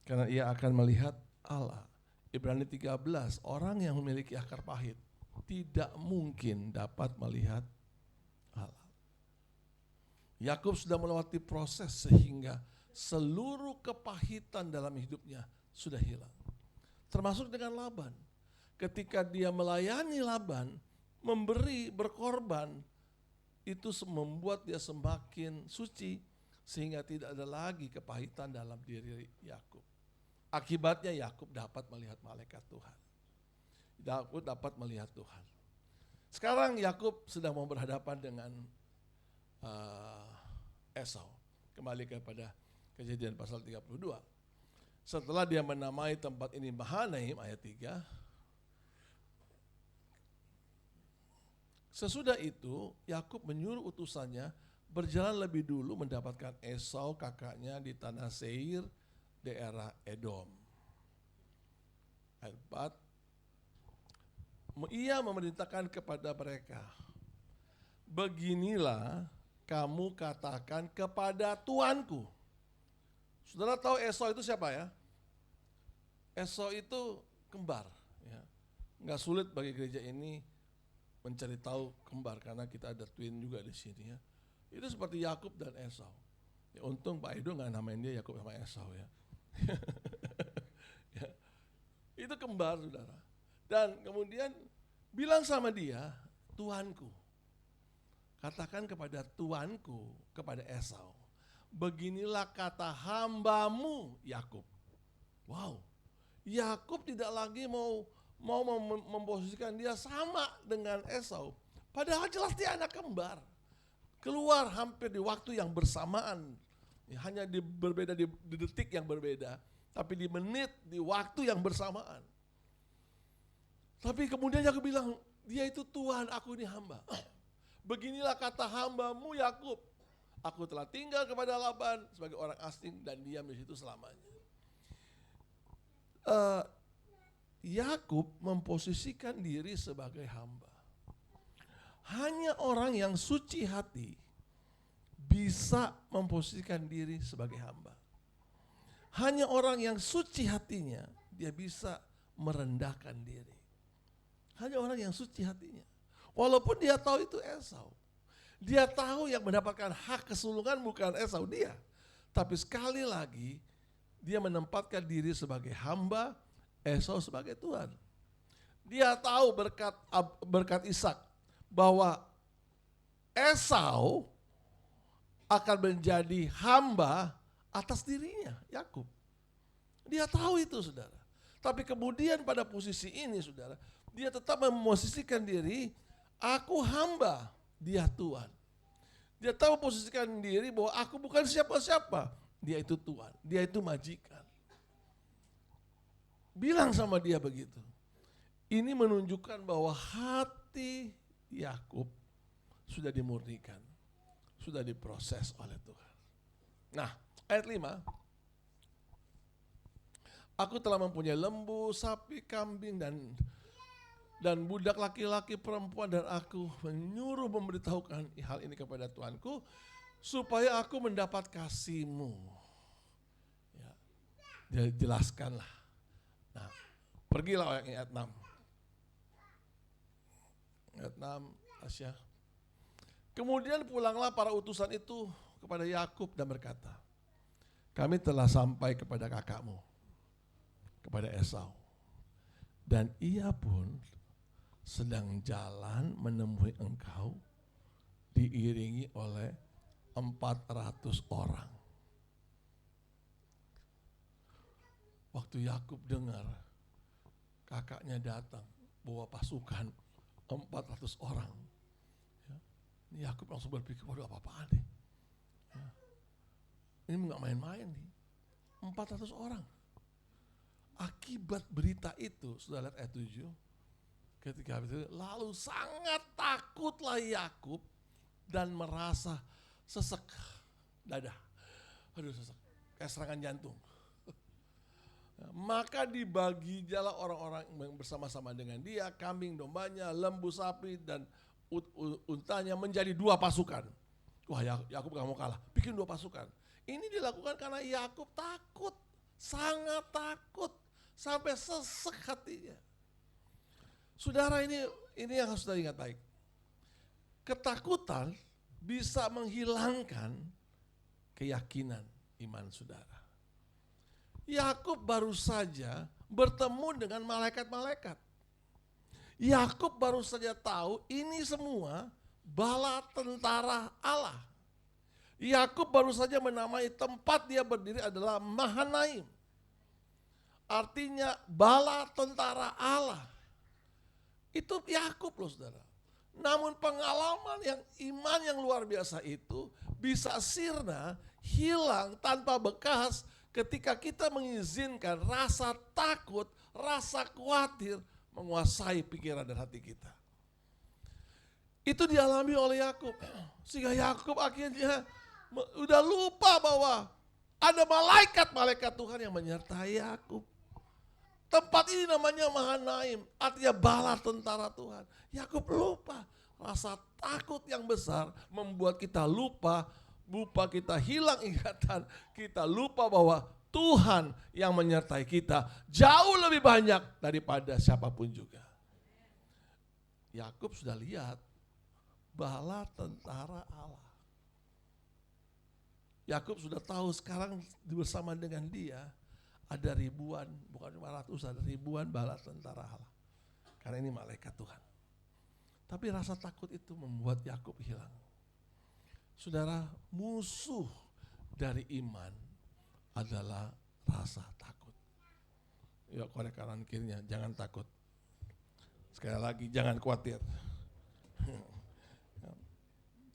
karena ia akan melihat Allah. Ibrani 13, orang yang memiliki akar pahit tidak mungkin dapat melihat Allah. Yakub sudah melewati proses sehingga seluruh kepahitan dalam hidupnya sudah hilang. Termasuk dengan Laban. Ketika dia melayani Laban, memberi, berkorban, itu membuat dia semakin suci sehingga tidak ada lagi kepahitan dalam diri Yakub. Akibatnya Yakub dapat melihat malaikat Tuhan. Yakub dapat melihat Tuhan. Sekarang Yakub sedang mau berhadapan dengan Esau. Kembali kepada Kejadian pasal 32. Setelah dia menamai tempat ini Mahanaim ayat 3. Sesudah itu Yakub menyuruh utusannya berjalan lebih dulu mendapatkan Esau kakaknya di tanah Seir, daerah Edom. Ayat 4. Ia memerintahkan kepada mereka, beginilah kamu katakan kepada tuanku. Saudara tahu Esau itu siapa ya? Esau itu kembar. Ya. Nggak sulit bagi gereja ini mencari tahu kembar karena kita ada twin juga di sini ya. Itu seperti Yakub dan Esau. Ya, untung Pak Edo nggak namain dia Yakub sama Esau ya. Ya. Itu kembar saudara. Dan kemudian bilang sama dia, Tuanku. Katakan kepada tuanku, kepada Esau, beginilah kata hambamu Yakub. Wow, Yakub tidak lagi mau memposisikan dia sama dengan Esau. Padahal jelas dia anak kembar. Keluar hampir di waktu yang bersamaan. Hanya berbeda di detik yang berbeda. Tapi di menit, di waktu yang bersamaan. Tapi kemudian Yakub bilang, dia itu Tuhan, aku ini hamba. Beginilah kata hambamu Yakub. Aku telah tinggal kepada Laban sebagai orang asing dan diam di situ selamanya. Yakub memposisikan diri sebagai hamba. Hanya orang yang suci hati bisa memposisikan diri sebagai hamba. Hanya orang yang suci hatinya dia bisa merendahkan diri. Hanya orang yang suci hatinya. Walaupun dia tahu itu Esau. Dia tahu yang mendapatkan hak kesulungan bukan Esau, dia. Tapi sekali lagi dia menempatkan diri sebagai hamba, Esau sebagai Tuhan. Dia tahu berkat Ishak bahwa Esau akan menjadi hamba atas dirinya, Yakub. Dia tahu itu saudara. Tapi kemudian pada posisi ini saudara, dia tetap memosisikan diri, aku hamba, dia Tuhan. Dia tahu posisikan diri bahwa aku bukan siapa-siapa, dia itu Tuhan, dia itu majikan. Bilang sama dia begitu. Ini menunjukkan bahwa hati Yakub sudah dimurnikan, sudah diproses oleh Tuhan. Nah, ayat 5. Aku telah mempunyai lembu, sapi, kambing dan budak laki-laki, perempuan, dan aku menyuruh memberitahukan hal ini kepada Tuanku supaya aku mendapat kasih-Mu. Ya, dia jelaskanlah. Nah, pergilah ayat 6. Ayat 6, Asya. Kemudian pulanglah para utusan itu kepada Yakub dan berkata, kami telah sampai kepada kakakmu, kepada Esau. Dan ia pun sedang jalan menemui engkau diiringi oleh 400 orang. Waktu Yakub dengar kakaknya datang bawa pasukan 400 orang. Ya, ini Yakub langsung berpikir, waduh apa-apaan nih. Ya, ini nggak main-main nih. 400 orang. Akibat berita itu, sudah lihat ayat 7. Ketika itu lalu sangat takutlah Yakub dan merasa sesek dada. Aduh sesek, kayak serangan jantung. Maka dibagi jalan orang-orang yang bersama-sama dengan dia, kambing dombanya, lembu sapi dan untanya menjadi 2 pasukan. Wah Yakub gak mau kalah, bikin 2 pasukan. Ini dilakukan karena Yakub takut, sangat takut, sampai sesek hatinya. Saudara ini yang harus kita ingat baik. Ketakutan bisa menghilangkan keyakinan iman saudara. Yakub baru saja bertemu dengan malaikat-malaikat. Yakub baru saja tahu ini semua bala tentara Allah. Yakub baru saja menamai tempat dia berdiri adalah Mahanaim. Artinya bala tentara Allah. Itu Yakub loh saudara. Namun pengalaman yang iman yang luar biasa itu bisa sirna, hilang tanpa bekas ketika kita mengizinkan rasa takut, rasa khawatir menguasai pikiran dan hati kita. Itu dialami oleh Yakub. Sehingga Yakub akhirnya udah lupa bahwa ada malaikat-malaikat Tuhan yang menyertai Yakub. Tempat ini namanya Mahanaim, artinya bala tentara Tuhan. Yakub lupa, rasa takut yang besar membuat kita lupa kita hilang ingatan, kita lupa bahwa Tuhan yang menyertai kita jauh lebih banyak daripada siapapun juga. Yakub sudah lihat bala tentara Allah. Yakub sudah tahu sekarang bersama dengan dia ada ribuan, bukan 500, ada ribuan bala tentara Allah. Karena ini malaikat Tuhan. Tapi rasa takut itu membuat Yakub hilang. Saudara, musuh dari iman adalah rasa takut. Ya, korek kanan kirinya, jangan takut. Sekali lagi, jangan khawatir.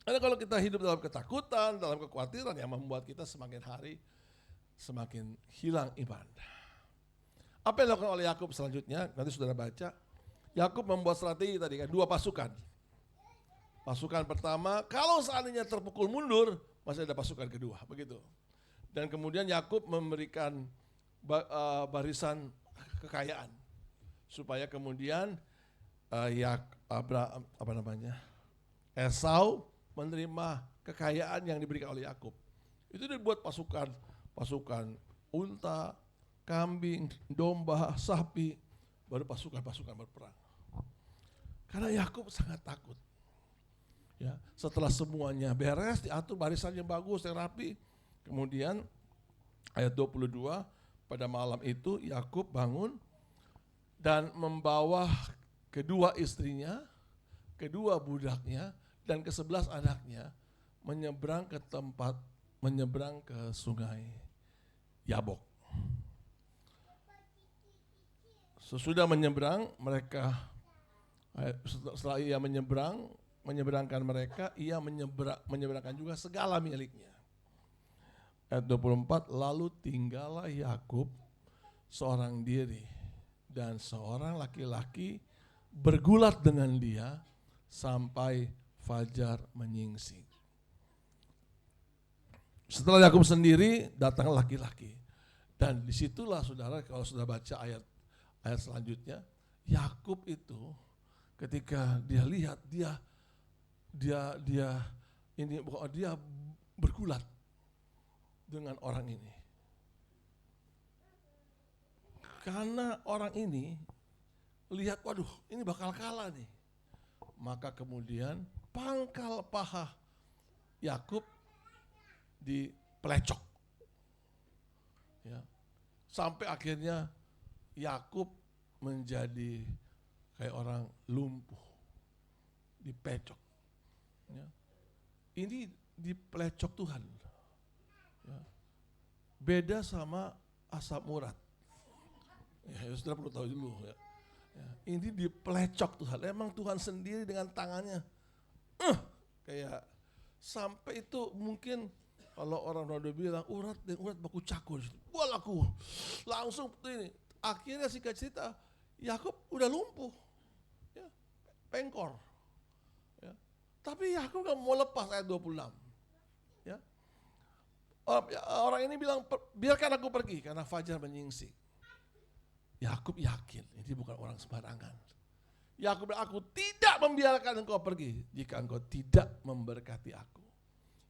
Karena kalau kita hidup dalam ketakutan, dalam kekhawatiran yang membuat kita semakin hari semakin hilang iman. Apa yang dilakukan oleh Yakub selanjutnya? Nanti saudara baca. Yakub membuat strategi tadi kan, 2 pasukan. Pasukan pertama, kalau seandainya terpukul mundur, masih ada pasukan kedua, begitu. Dan kemudian Yakub memberikan barisan kekayaan supaya kemudian Esau menerima kekayaan yang diberikan oleh Yakub. Itu dibuat pasukan unta, kambing, domba, sapi, baru pasukan berperang. Karena Yakub sangat takut. Ya, setelah semuanya beres, diatur barisan yang bagus, yang rapi. Kemudian ayat 22, pada malam itu Yakub bangun dan membawa kedua istrinya, kedua budaknya, dan ke-11 anaknya menyeberang ke sungai Yabok. Sesudah menyeberang mereka, setelah ia menyeberangkan mereka, ia menyeberangkan juga segala miliknya. Ayat 24, lalu tinggallah Yakub seorang diri dan seorang laki-laki bergulat dengan dia sampai fajar menyingsing. Setelah Yakub sendiri, datang laki-laki. Dan disitulah saudara, kalau sudah baca ayat selanjutnya, Yakub itu ketika dia lihat dia bergulat dengan orang ini. Karena orang ini lihat, waduh, ini bakal kalah nih. Maka kemudian pangkal paha Yakub dipelecok. Ya. Sampai akhirnya Yakub menjadi kayak orang lumpuh, dipecok. Ya. Ini dipelecok Tuhan. Ya. Beda sama asam urat. Ya, saudara perlu tahu dulu ya. Ya, ini dipelecok Tuhan. Emang Tuhan sendiri dengan tangannya kayak sampai itu mungkin kalau orang udah bilang urat baku cakur, wah aku langsung ini. Akhirnya singkat cerita Yakub udah lumpuh, ya, pengkor. Ya. Tapi Yakub gak mau lepas ayat 26. Ya. Orang ini bilang biarkan aku pergi karena fajar menyingsing. Yakub yakin ini bukan orang sembarangan. Yakub bilang, aku tidak membiarkan engkau pergi jika engkau tidak memberkati aku.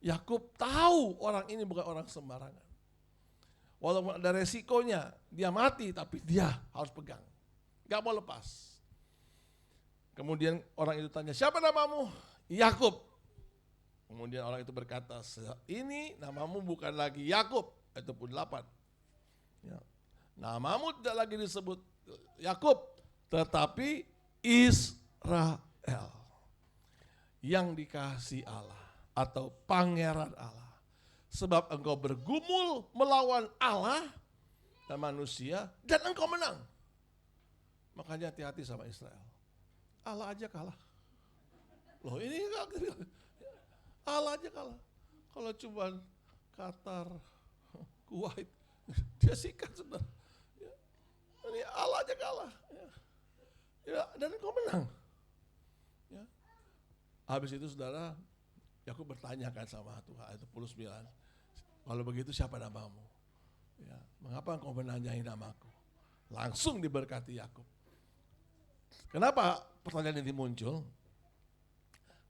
Yakub tahu orang ini bukan orang sembarangan. Walaupun ada resikonya, dia mati tapi dia harus pegang. Gak mau lepas. Kemudian orang itu tanya, siapa namamu? Yakub. Kemudian orang itu berkata, ini namamu bukan lagi Yakub, itu pun 8. Ya. Namamu tidak lagi disebut Yakub, tetapi Israel, yang dikasihi Allah atau pangeran Allah. Sebab engkau bergumul melawan Allah dan manusia dan engkau menang. Makanya hati-hati sama Israel. Allah aja kalah. Loh ini Allah aja kalah. Kalau cuma Qatar, Kuwait, dia sikat sebenarnya. Ini Allah aja kalah. Ya, dan engkau menang. Ya. Habis itu saudara, Yakub bertanyakan sama Tuhan, ayat 29. Kalau begitu siapa namamu? Ya, mengapa engkau menanyai namaku? Langsung diberkati Yakub. Kenapa pertanyaan ini muncul?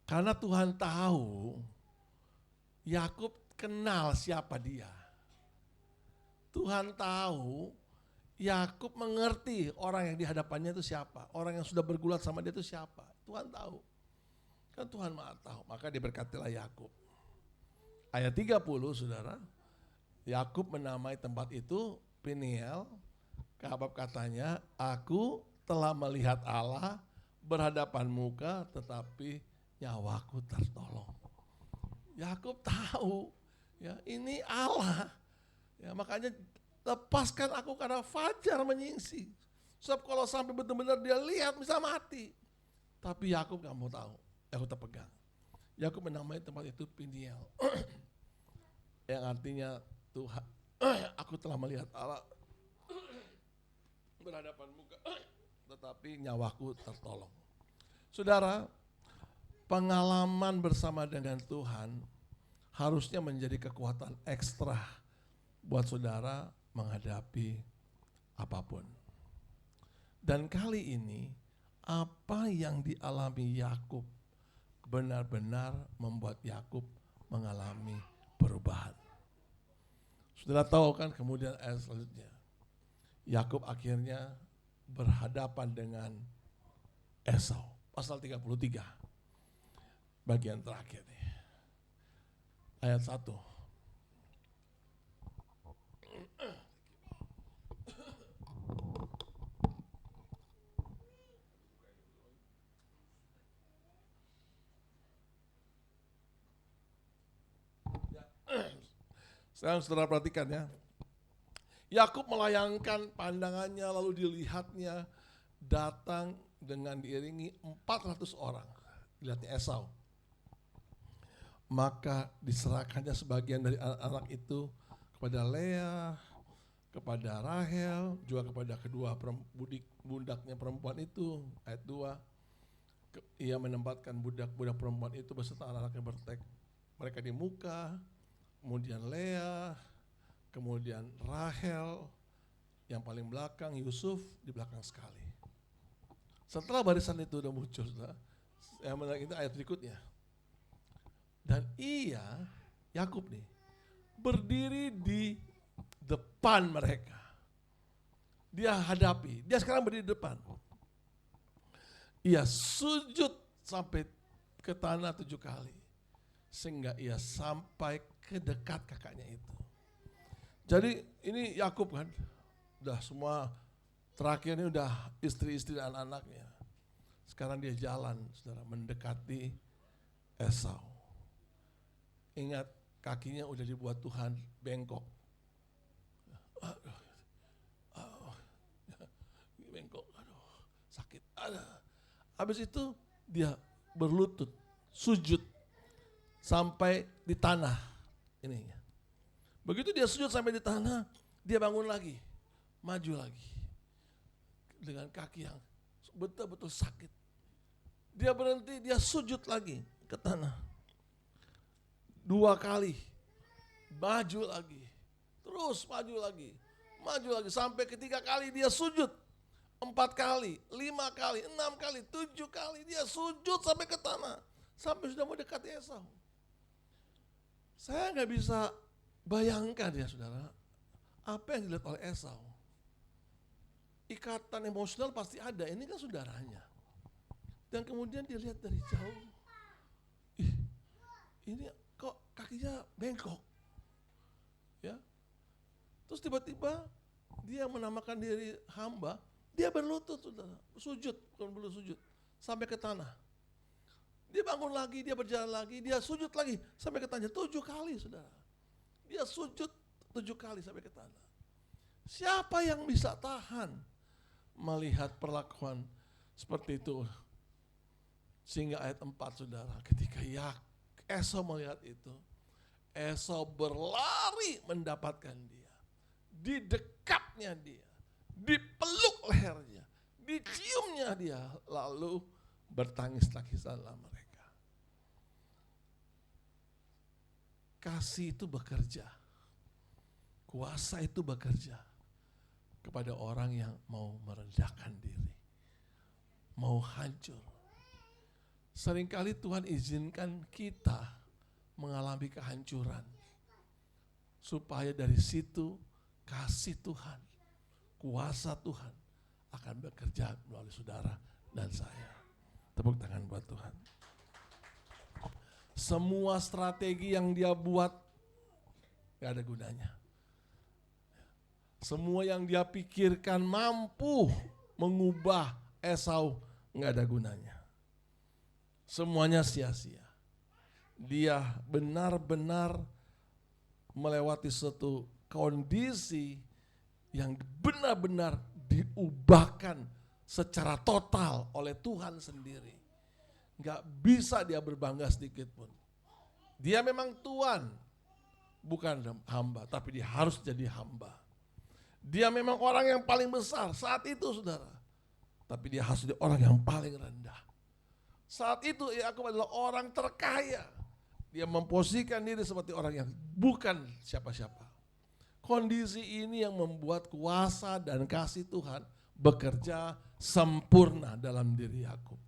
Karena Tuhan tahu Yakub kenal siapa dia. Tuhan tahu Yakub mengerti orang yang di hadapannya itu siapa. Orang yang sudah bergulat sama dia itu siapa. Tuhan tahu. Kan Tuhan Maha tahu. Maka diberkatilah Yakub. Ayat 30 saudara. Yakub menamai tempat itu Peniel. Sebab katanya, aku telah melihat Allah berhadapan muka tetapi nyawaku tertolong. Yakub tahu ya ini Allah. Ya, makanya lepaskan aku karena fajar menyingsing. Sebab kalau sampai benar-benar dia lihat bisa mati. Tapi Yakub gak mau tahu. Yakub terpegang. Yakub menamai tempat itu Peniel. Yang artinya Tuhan, aku telah melihat Allah berhadapan muka tetapi nyawaku tertolong. Saudara, pengalaman bersama dengan Tuhan harusnya menjadi kekuatan ekstra buat saudara menghadapi apapun. Dan kali ini apa yang dialami Yakub benar-benar membuat Yakub mengalami perubahan. Saudara tahu kan kemudian ayat selanjutnya. Yakub akhirnya berhadapan dengan Esau. Pasal 33. Bagian terakhir nih. Ayat 1. Sekarang saudara perhatikan ya. Yakub melayangkan pandangannya lalu dilihatnya datang dengan diiringi 400 orang. Dilihatnya Esau. Maka diserahkannya sebagian dari anak-anak itu kepada Lea, kepada Rahel, juga kepada kedua bundaknya perempuan itu. Ayat 2. Ia menempatkan budak-budak perempuan itu beserta anak-anaknya bertek mereka di muka, kemudian Lea, kemudian Rahel, yang paling belakang Yusuf di belakang sekali. Setelah barisan itu udah muncul, yang menarik itu ayat berikutnya. Dan ia, Yakub nih, berdiri di depan mereka. Dia hadapi, dia sekarang berdiri di depan. Ia sujud sampai ke tanah 7 kali. Sehingga ia sampai ke dekat kakaknya itu. Jadi ini Yakub kan, udah semua terakhir ini udah istri-istri dan anak-anaknya. Sekarang dia jalan, saudara, mendekati Esau. Ingat, kakinya udah dibuat Tuhan bengkok. Bengkok, aduh, sakit. Habis itu dia berlutut, sujud sampai di tanah. Ini. Begitu dia sujud sampai di tanah, dia bangun lagi, maju lagi. Dengan kaki yang betul-betul sakit. Dia berhenti, dia sujud lagi ke tanah. 2 kali, maju lagi, terus maju lagi, sampai 3 kali dia sujud. 4 kali, 5 kali, 6 kali, 7 kali, dia sujud sampai ke tanah. Sampai sudah mau dekati Esau. Saya gak bisa bayangkan ya saudara, apa yang dilihat oleh Esau. Ikatan emosional pasti ada, ini kan saudaranya. Dan kemudian dia lihat dari jauh, ini kok kakinya bengkok. Ya. Terus tiba-tiba dia menamakan diri hamba, dia berlutut saudara, sujud, bukan belum sujud, sampai ke tanah. Dia bangun lagi, dia berjalan lagi, dia sujud lagi, sampai ke tanah 7 kali saudara. Dia sujud 7 kali sampai ke tanah. Siapa yang bisa tahan melihat perlakuan seperti itu? Sehingga ayat 4 saudara, ketika Esau melihat itu, Esau berlari mendapatkan dia. Didekapnya dia, dipeluk lehernya, diciumnya dia, lalu bertangis-tangisanlah mereka. Kasih itu bekerja, kuasa itu bekerja kepada orang yang mau merendahkan diri, mau hancur. Seringkali Tuhan izinkan kita mengalami kehancuran, supaya dari situ kasih Tuhan, kuasa Tuhan akan bekerja melalui saudara dan saya. Tepuk tangan buat Tuhan. Semua strategi yang dia buat gak ada gunanya. Semua yang dia pikirkan mampu mengubah Esau gak ada gunanya. Semuanya sia-sia. Dia benar-benar melewati suatu kondisi yang benar-benar diubahkan secara total oleh Tuhan sendiri. Gak bisa dia berbangga sedikit pun. Dia memang Tuhan, bukan hamba, tapi dia harus jadi hamba. Dia memang orang yang paling besar saat itu, saudara. Tapi dia harus jadi orang yang paling rendah. Saat itu Yakub adalah orang terkaya. Dia memposisikan diri seperti orang yang bukan siapa-siapa. Kondisi ini yang membuat kuasa dan kasih Tuhan bekerja sempurna dalam diri Yakub.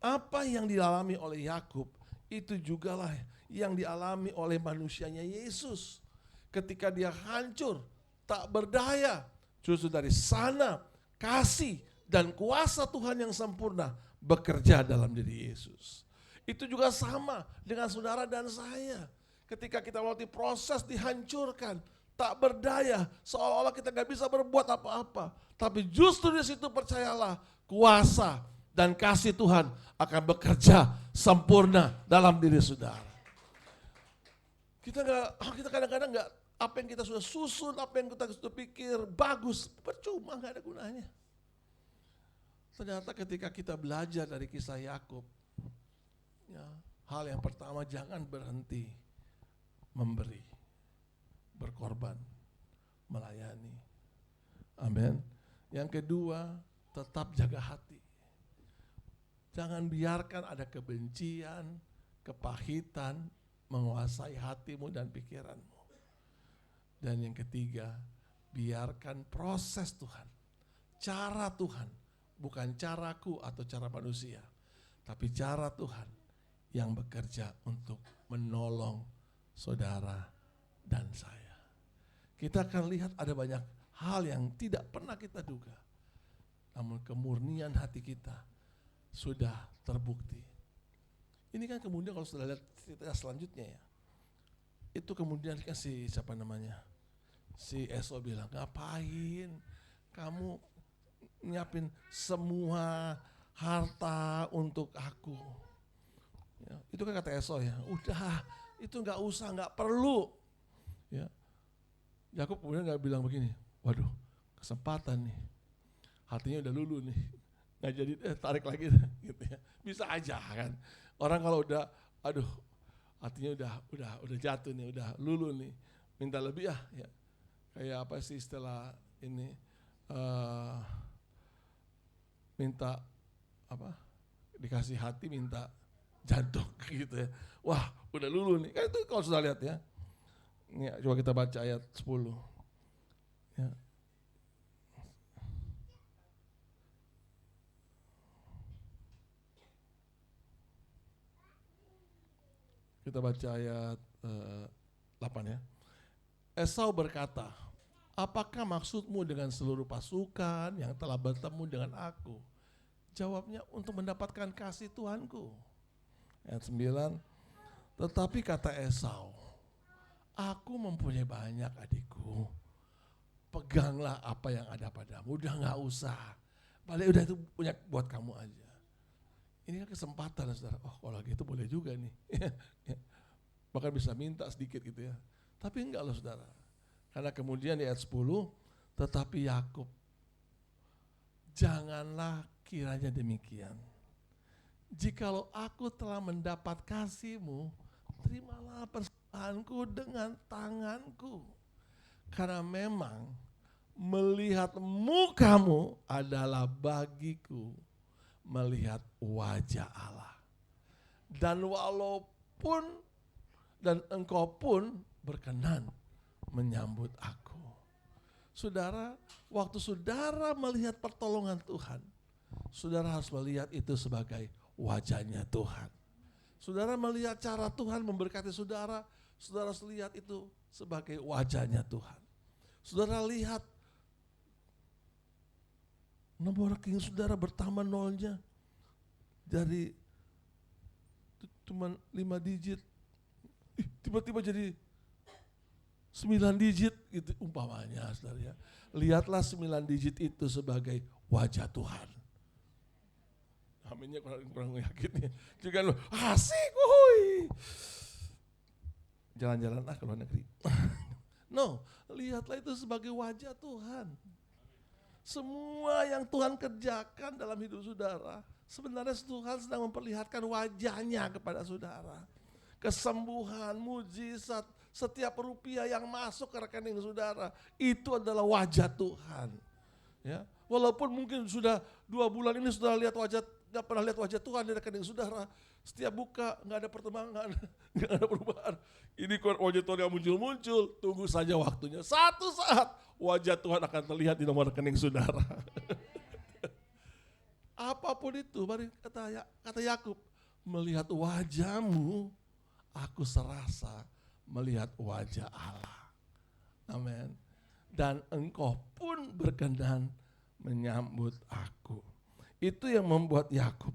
Apa yang dialami oleh Yakub itu jugalah yang dialami oleh manusianya Yesus. Ketika dia hancur, tak berdaya, justru dari sana kasih dan kuasa Tuhan yang sempurna bekerja dalam diri Yesus. Itu juga sama dengan saudara dan saya. Ketika kita melalui proses dihancurkan, tak berdaya, seolah-olah kita gak bisa berbuat apa-apa. Tapi justru di situ percayalah, kuasa dan kasih Tuhan akan bekerja sempurna dalam diri saudara. Kita kadang-kadang nggak, apa yang kita sudah susun, apa yang kita sudah pikir bagus, percuma, nggak ada gunanya. Ternyata ketika kita belajar dari kisah Yakub, ya, hal yang pertama, jangan berhenti memberi, berkorban, melayani. Amin. Yang kedua, tetap jaga hati. Jangan biarkan ada kebencian, kepahitan menguasai hatimu dan pikiranmu. Dan yang ketiga, biarkan proses Tuhan, cara Tuhan, bukan caraku atau cara manusia, tapi cara Tuhan yang bekerja untuk menolong saudara dan saya. Kita akan lihat ada banyak hal yang tidak pernah kita duga, namun kemurnian hati kita sudah terbukti. Ini kan kemudian kalau sudah lihat cerita selanjutnya ya, itu kemudian kan si Esau bilang, ngapain kamu nyiapin semua harta untuk aku? Ya, itu kan kata Esau ya, udah itu nggak usah, nggak perlu. Ya, Yakub kemudian nggak bilang begini, waduh kesempatan nih, hatinya udah lulu nih. Nggak jadi tarik lagi gitu ya. Bisa aja kan. Orang kalau udah aduh hatinya udah jatuh nih, udah lulu nih, minta lebih ya. Kayak apa sih istilah ini minta apa? Dikasih hati minta jantung gitu ya. Wah, udah lulu nih. Kan itu kalau sudah lihat ya. Ini coba kita baca ayat 10. Ya. Kita baca ayat 8 ya. Esau berkata, apakah maksudmu dengan seluruh pasukan yang telah bertemu dengan aku? Jawabnya, untuk mendapatkan kasih Tuanku. Ayat 9, tetapi kata Esau, aku mempunyai banyak adikku, peganglah apa yang ada padamu, udah gak usah, balik udah itu punya buat kamu aja. Ini kan kesempatan saudara, oh kalau gitu boleh juga nih. Bahkan bisa minta sedikit gitu ya. Tapi enggak loh saudara. Karena kemudian di ayat 10, tetapi Yakub, janganlah kiranya demikian. Jikalau aku telah mendapat kasih-Mu, terimalah persembahanku dengan tanganku. Karena memang melihat mukamu adalah bagiku melihat wajah Allah. Dan walaupun dan engkau pun berkenan menyambut aku. Saudara, waktu saudara melihat pertolongan Tuhan, saudara harus melihat itu sebagai wajahnya Tuhan. Saudara melihat cara Tuhan memberkati saudara, saudara lihat itu sebagai wajahnya Tuhan. Saudara lihat nomor rekening saudara bertambah nolnya dari cuma 5 digit, tiba-tiba jadi 9 digit gitu umpamanya, saudara ya. Lihatlah 9 digit itu sebagai wajah Tuhan. Aminnya kurang yakin ya. Juga lu asik, wuih. Jalan-jalan ke luar negeri. No, lihatlah itu sebagai wajah Tuhan. Semua yang Tuhan kerjakan dalam hidup saudara, sebenarnya Tuhan sedang memperlihatkan wajahnya kepada saudara. Kesembuhan, mujizat, setiap rupiah yang masuk ke rekening saudara, itu adalah wajah Tuhan. Ya, walaupun mungkin sudah 2 bulan ini sudah lihat wajah, nggak pernah lihat wajah Tuhan di rekening saudara. Setiap buka nggak ada perkembangan, nggak ada perubahan. Ini wajah Tuhan yang muncul-muncul, tunggu saja waktunya. Satu saat wajah Tuhan akan terlihat di nomor rekening saudara. Apapun itu, mari kata Yakub, melihat wajahmu, aku serasa melihat wajah Allah. Amin. Dan engkau pun berkenan menyambut aku. Itu yang membuat Yakub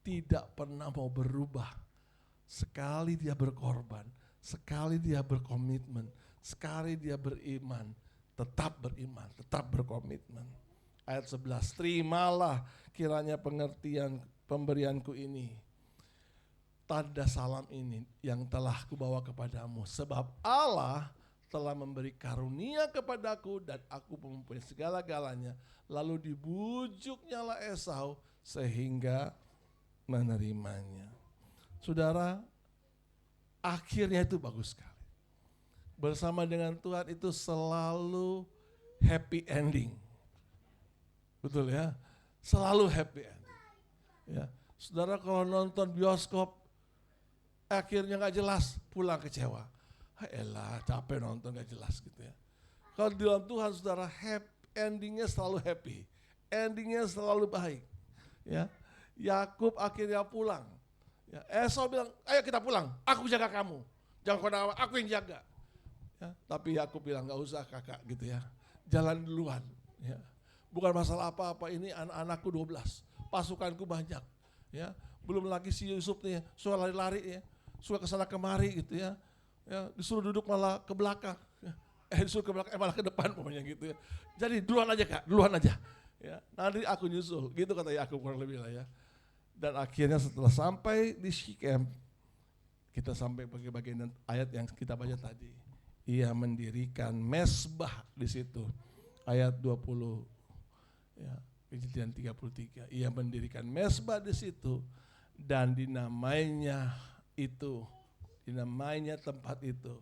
tidak pernah mau berubah. Sekali dia berkorban, sekali dia berkomitmen, sekali dia beriman, tetap beriman, tetap berkomitmen. Ayat 11, terimalah kiranya pengertian pemberianku ini, tanda salam ini yang telah kubawa kepadamu. Sebab Allah telah memberi karunia kepadaku dan aku mempunyai segala-galanya. Lalu dibujuknya lah Esau sehingga menerimanya. Saudara, akhirnya itu bagus sekali. Bersama dengan Tuhan itu selalu happy ending. Betul ya? Selalu happy ending. Ya. Saudara kalau nonton bioskop, akhirnya gak jelas, pulang kecewa. Elah, capek nonton gak jelas gitu ya. Kalau di dalam Tuhan saudara, endingnya selalu happy. Endingnya selalu baik. Ya, Yakub akhirnya pulang. Ya, Esau bilang, ayo kita pulang, aku jaga kamu. Jangan kau nawar, aku yang jaga. Ya, tapi Yakub bilang, gak usah kakak gitu ya. Jalan duluan. Ya. Bukan masalah apa-apa, ini anak-anakku 12, pasukanku banyak. Ya, belum lagi si Yusuf nih, suka lari-lari ya, suka kesana kemari gitu ya. Ya, disuruh duduk malah ke belakang. Disuruh ke belakang, malah ke depan pokoknya gitu ya. Jadi duluan aja kak, duluan aja. Ya, nanti aku nyusul, gitu kata Yakub kurang lebih lah ya. Dan akhirnya setelah sampai di Syichem, kita sampai bagian ayat yang kita baca tadi. Ia mendirikan mesbah di situ. Ayat 20, ya, Kejadian 33. Ia mendirikan mesbah di situ dan dinamainya tempat itu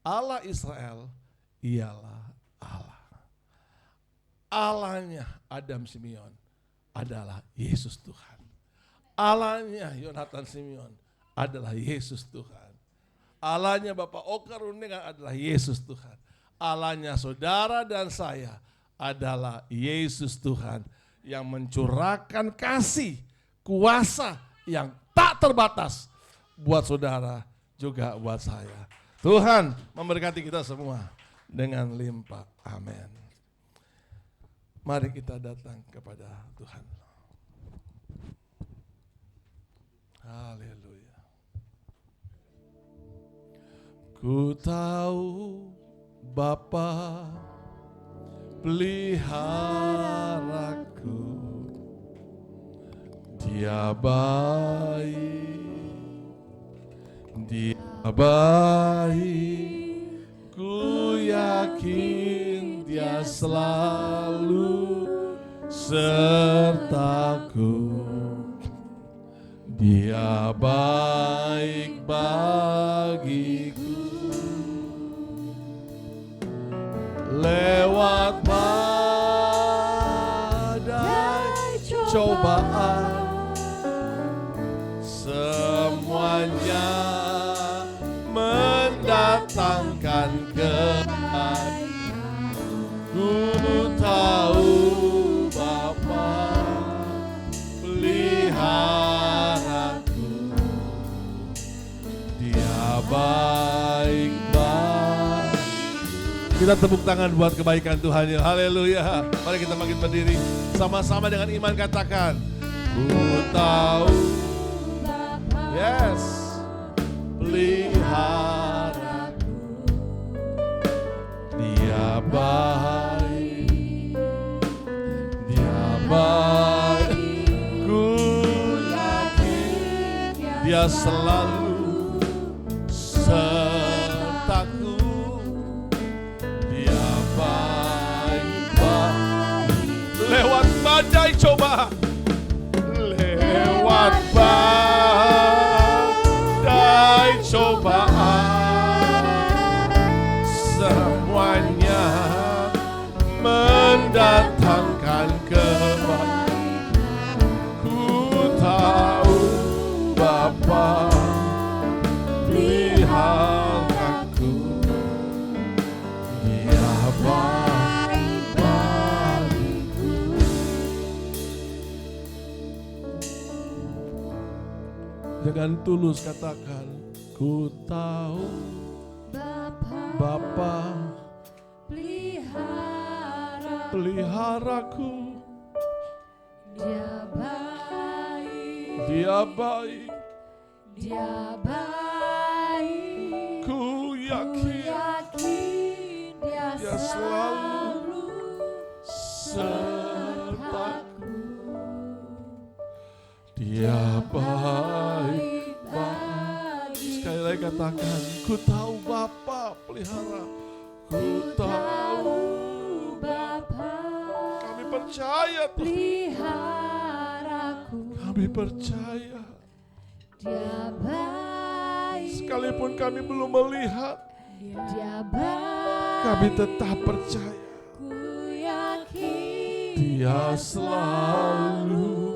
Allah Israel ialah Allah. Allahnya Adam Simeon adalah Yesus Tuhan. Allahnya Yonatan Simeon adalah Yesus Tuhan. Allahnya Bapak Oka Runengan adalah Yesus Tuhan. Allahnya saudara dan saya adalah Yesus Tuhan yang mencurahkan kasih, kuasa yang tak terbatas buat saudara juga buat saya. Tuhan memberkati kita semua dengan limpah. Amin. Mari kita datang kepada Tuhan. Haleluya. Ku tahu Bapa peliharaku, Dia baik, Dia baik, ku yakin Dia selalu sertaku. Dia baik bagiku. Lewat badai cobaan, semuanya mendatangkan kebaikan. Ku tahu Bapa pelihara Kita tepuk tangan buat kebaikan Tuhan ya. Haleluya. Mari kita makin berdiri. Sama-sama dengan iman katakan. Ku tahu. Yes. Peliharaku. Dia baik. Dia baik. Ku yakin Dia selalu sertaku. Dia baik. Lewat badai coba. Lewat badai cobaan, semuanya mendatangkan kebaikan. Ku tahu Bapa peliharaku. Dia baik bagiku. Dengan tulus katakan, ku tahu Bapa peliharaku. Dia baik, Dia baik, Dia baik. ku yakin Dia selalu sertaku. Dia baik bagiku. Sekali lagi katakan, ku tahu Bapa pelihara. Ku tahu Bapa kami percaya Tuhan. peliharaku. Kami percaya. Dia baik, Sekalipun kami belum melihat, Dia baik. kami tetap percaya. Ku yakin Dia selalu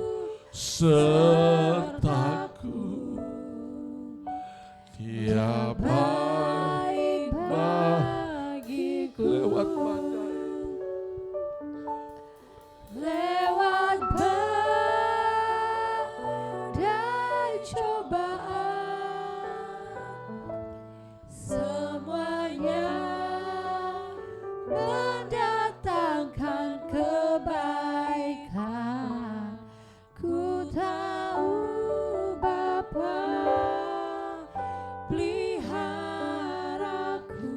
sertaku. Dia baik bagiku. lewat badai. Lewat badai cobaan, semuanya mendatangkan kebaikan. Ku tahu Bapa peliharaku.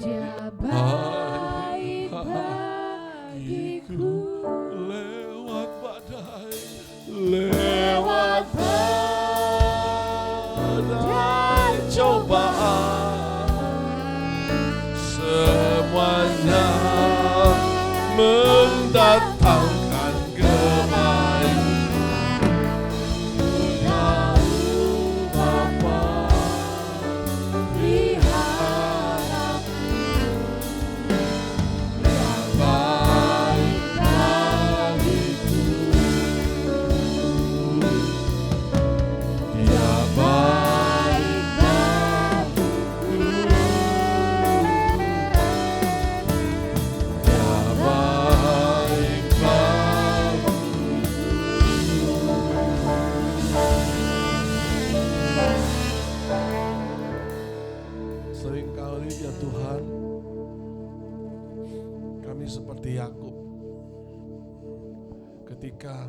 Dia baik bagiku. Lewat badai, lewat badai cobaan, semuanya mendatangkan kebaikan. Tahu Bapa peliharaku. Dia baik bagiku. Dia baik bagiku. Dia baik bagiku. Seringkali ya Tuhan, kami seperti Yakub ketika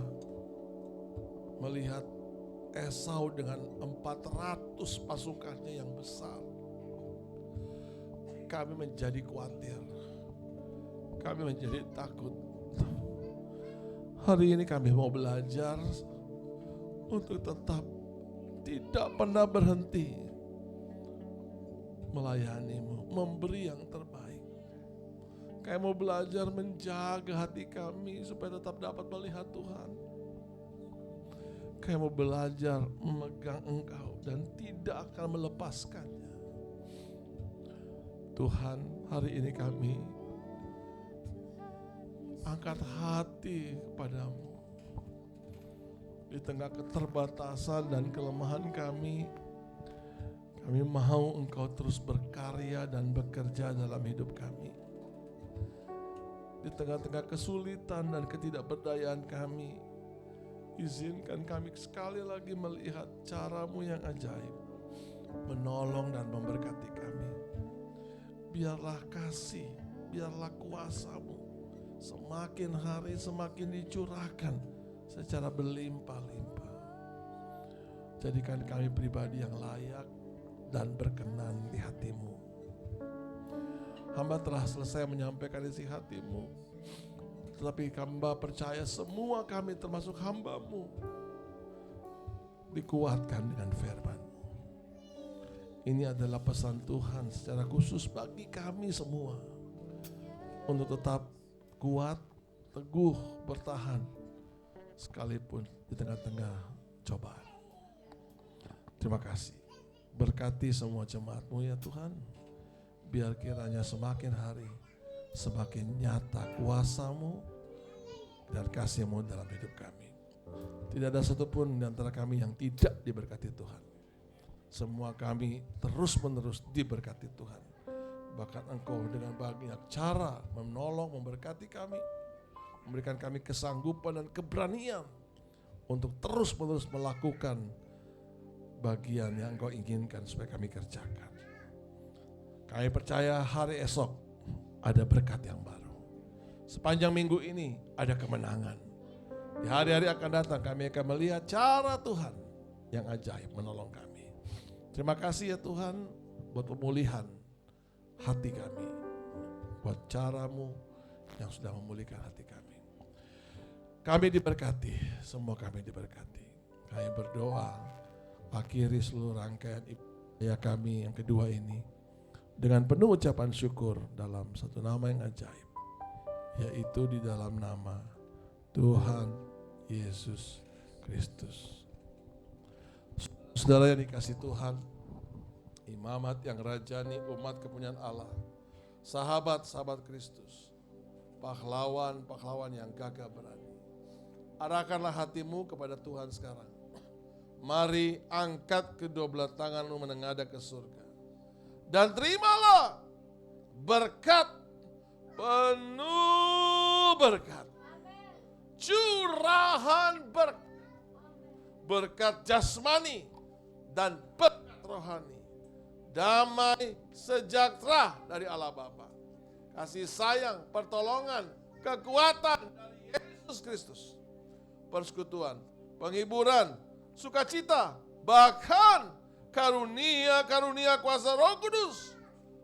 melihat Esau dengan 400 pasukannya yang besar. Kami menjadi khawatir. Kami menjadi takut. Hari ini kami mau belajar untuk tetap tidak pernah berhenti melayani-Mu, memberi yang terbaik. Kami mau belajar menjaga hati kami supaya tetap dapat melihat Tuhan. Kami mau belajar memegang Engkau dan tidak akan melepaskannya. Tuhan, hari ini kami angkat hati kepadamu. Di tengah keterbatasan dan kelemahan kami mau Engkau terus berkarya dan bekerja dalam hidup kami. Di tengah-tengah kesulitan dan ketidakberdayaan kami, izinkan kami sekali lagi melihat cara-Mu yang ajaib, menolong dan memberkati kami. biarlah kasih, biarlah kuasa-Mu semakin hari semakin dicurahkan secara berlimpah-limpah. Jadikan kami pribadi yang layak dan berkenan di hati-Mu. Hamba telah selesai menyampaikan isi hati-Mu, tetapi hamba percaya semua kami termasuk hamba-Mu dikuatkan dengan firman-Mu. Ini adalah pesan Tuhan secara khusus bagi kami semua untuk tetap kuat, teguh, bertahan sekalipun di tengah-tengah cobaan. Terima kasih. Berkati semua jemaat-Mu ya Tuhan. Biar kiranya semakin hari semakin nyata kuasa-Mu dan kasih-Mu dalam hidup kami. Tidak ada satupun di antara kami yang tidak diberkati Tuhan. Semua kami terus-menerus diberkati Tuhan. Bahkan Engkau dengan banyak cara menolong, memberkati kami, memberikan kami kesanggupan dan keberanian untuk terus-menerus melakukan bagian yang Engkau inginkan supaya kami kerjakan. Kami percaya hari esok ada berkat yang baru. Sepanjang minggu ini ada kemenangan. Di hari-hari akan datang kami akan melihat cara Tuhan yang ajaib menolong kami. Terima kasih ya Tuhan buat pemulihan hati kami, buat cara-Mu yang sudah memulihkan hati kami. Kami diberkati, semua kami diberkati. Kami berdoa akhiri seluruh rangkaian ibadah kami yang kedua ini dengan penuh ucapan syukur dalam satu nama yang ajaib, yaitu di dalam nama Tuhan Yesus Kristus. Saudara yang dikasih Tuhan, imamat yang rajani umat kepunyaan Allah, sahabat-sahabat Kristus, pahlawan-pahlawan yang gagah berani, arahkanlah hatimu kepada Tuhan sekarang. Mari angkat kedua belah tanganmu menengadah ke surga dan terimalah berkat, penuh berkat, curahan berkat jasmani dan berkat rohani, damai sejahtera dari Allah Bapa, kasih sayang, pertolongan, kekuatan dari Yesus Kristus, persekutuan, penghiburan, sukacita, bahkan karunia-karunia kuasa Roh Kudus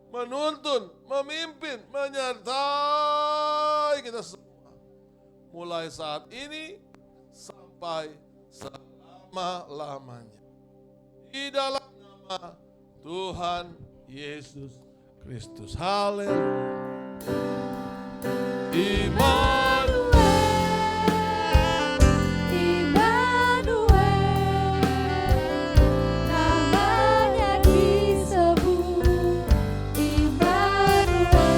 menuntun, memimpin, menyertai kita semua mulai saat ini sampai selama-lamanya. Di dalam nama Tuhan Yesus Kristus. Haleluya. Immanuel, namanya disebut Immanuel.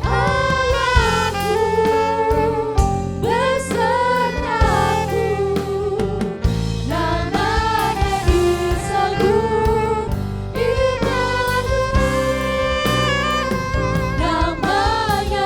Allahku besertaku, namanya disebut Immanuel. Namanya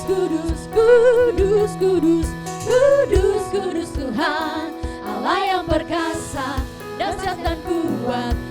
kudus, kudus, kudus, kudus, kudus Tuhan, Allah yang perkasa, dahsyat dan kuat.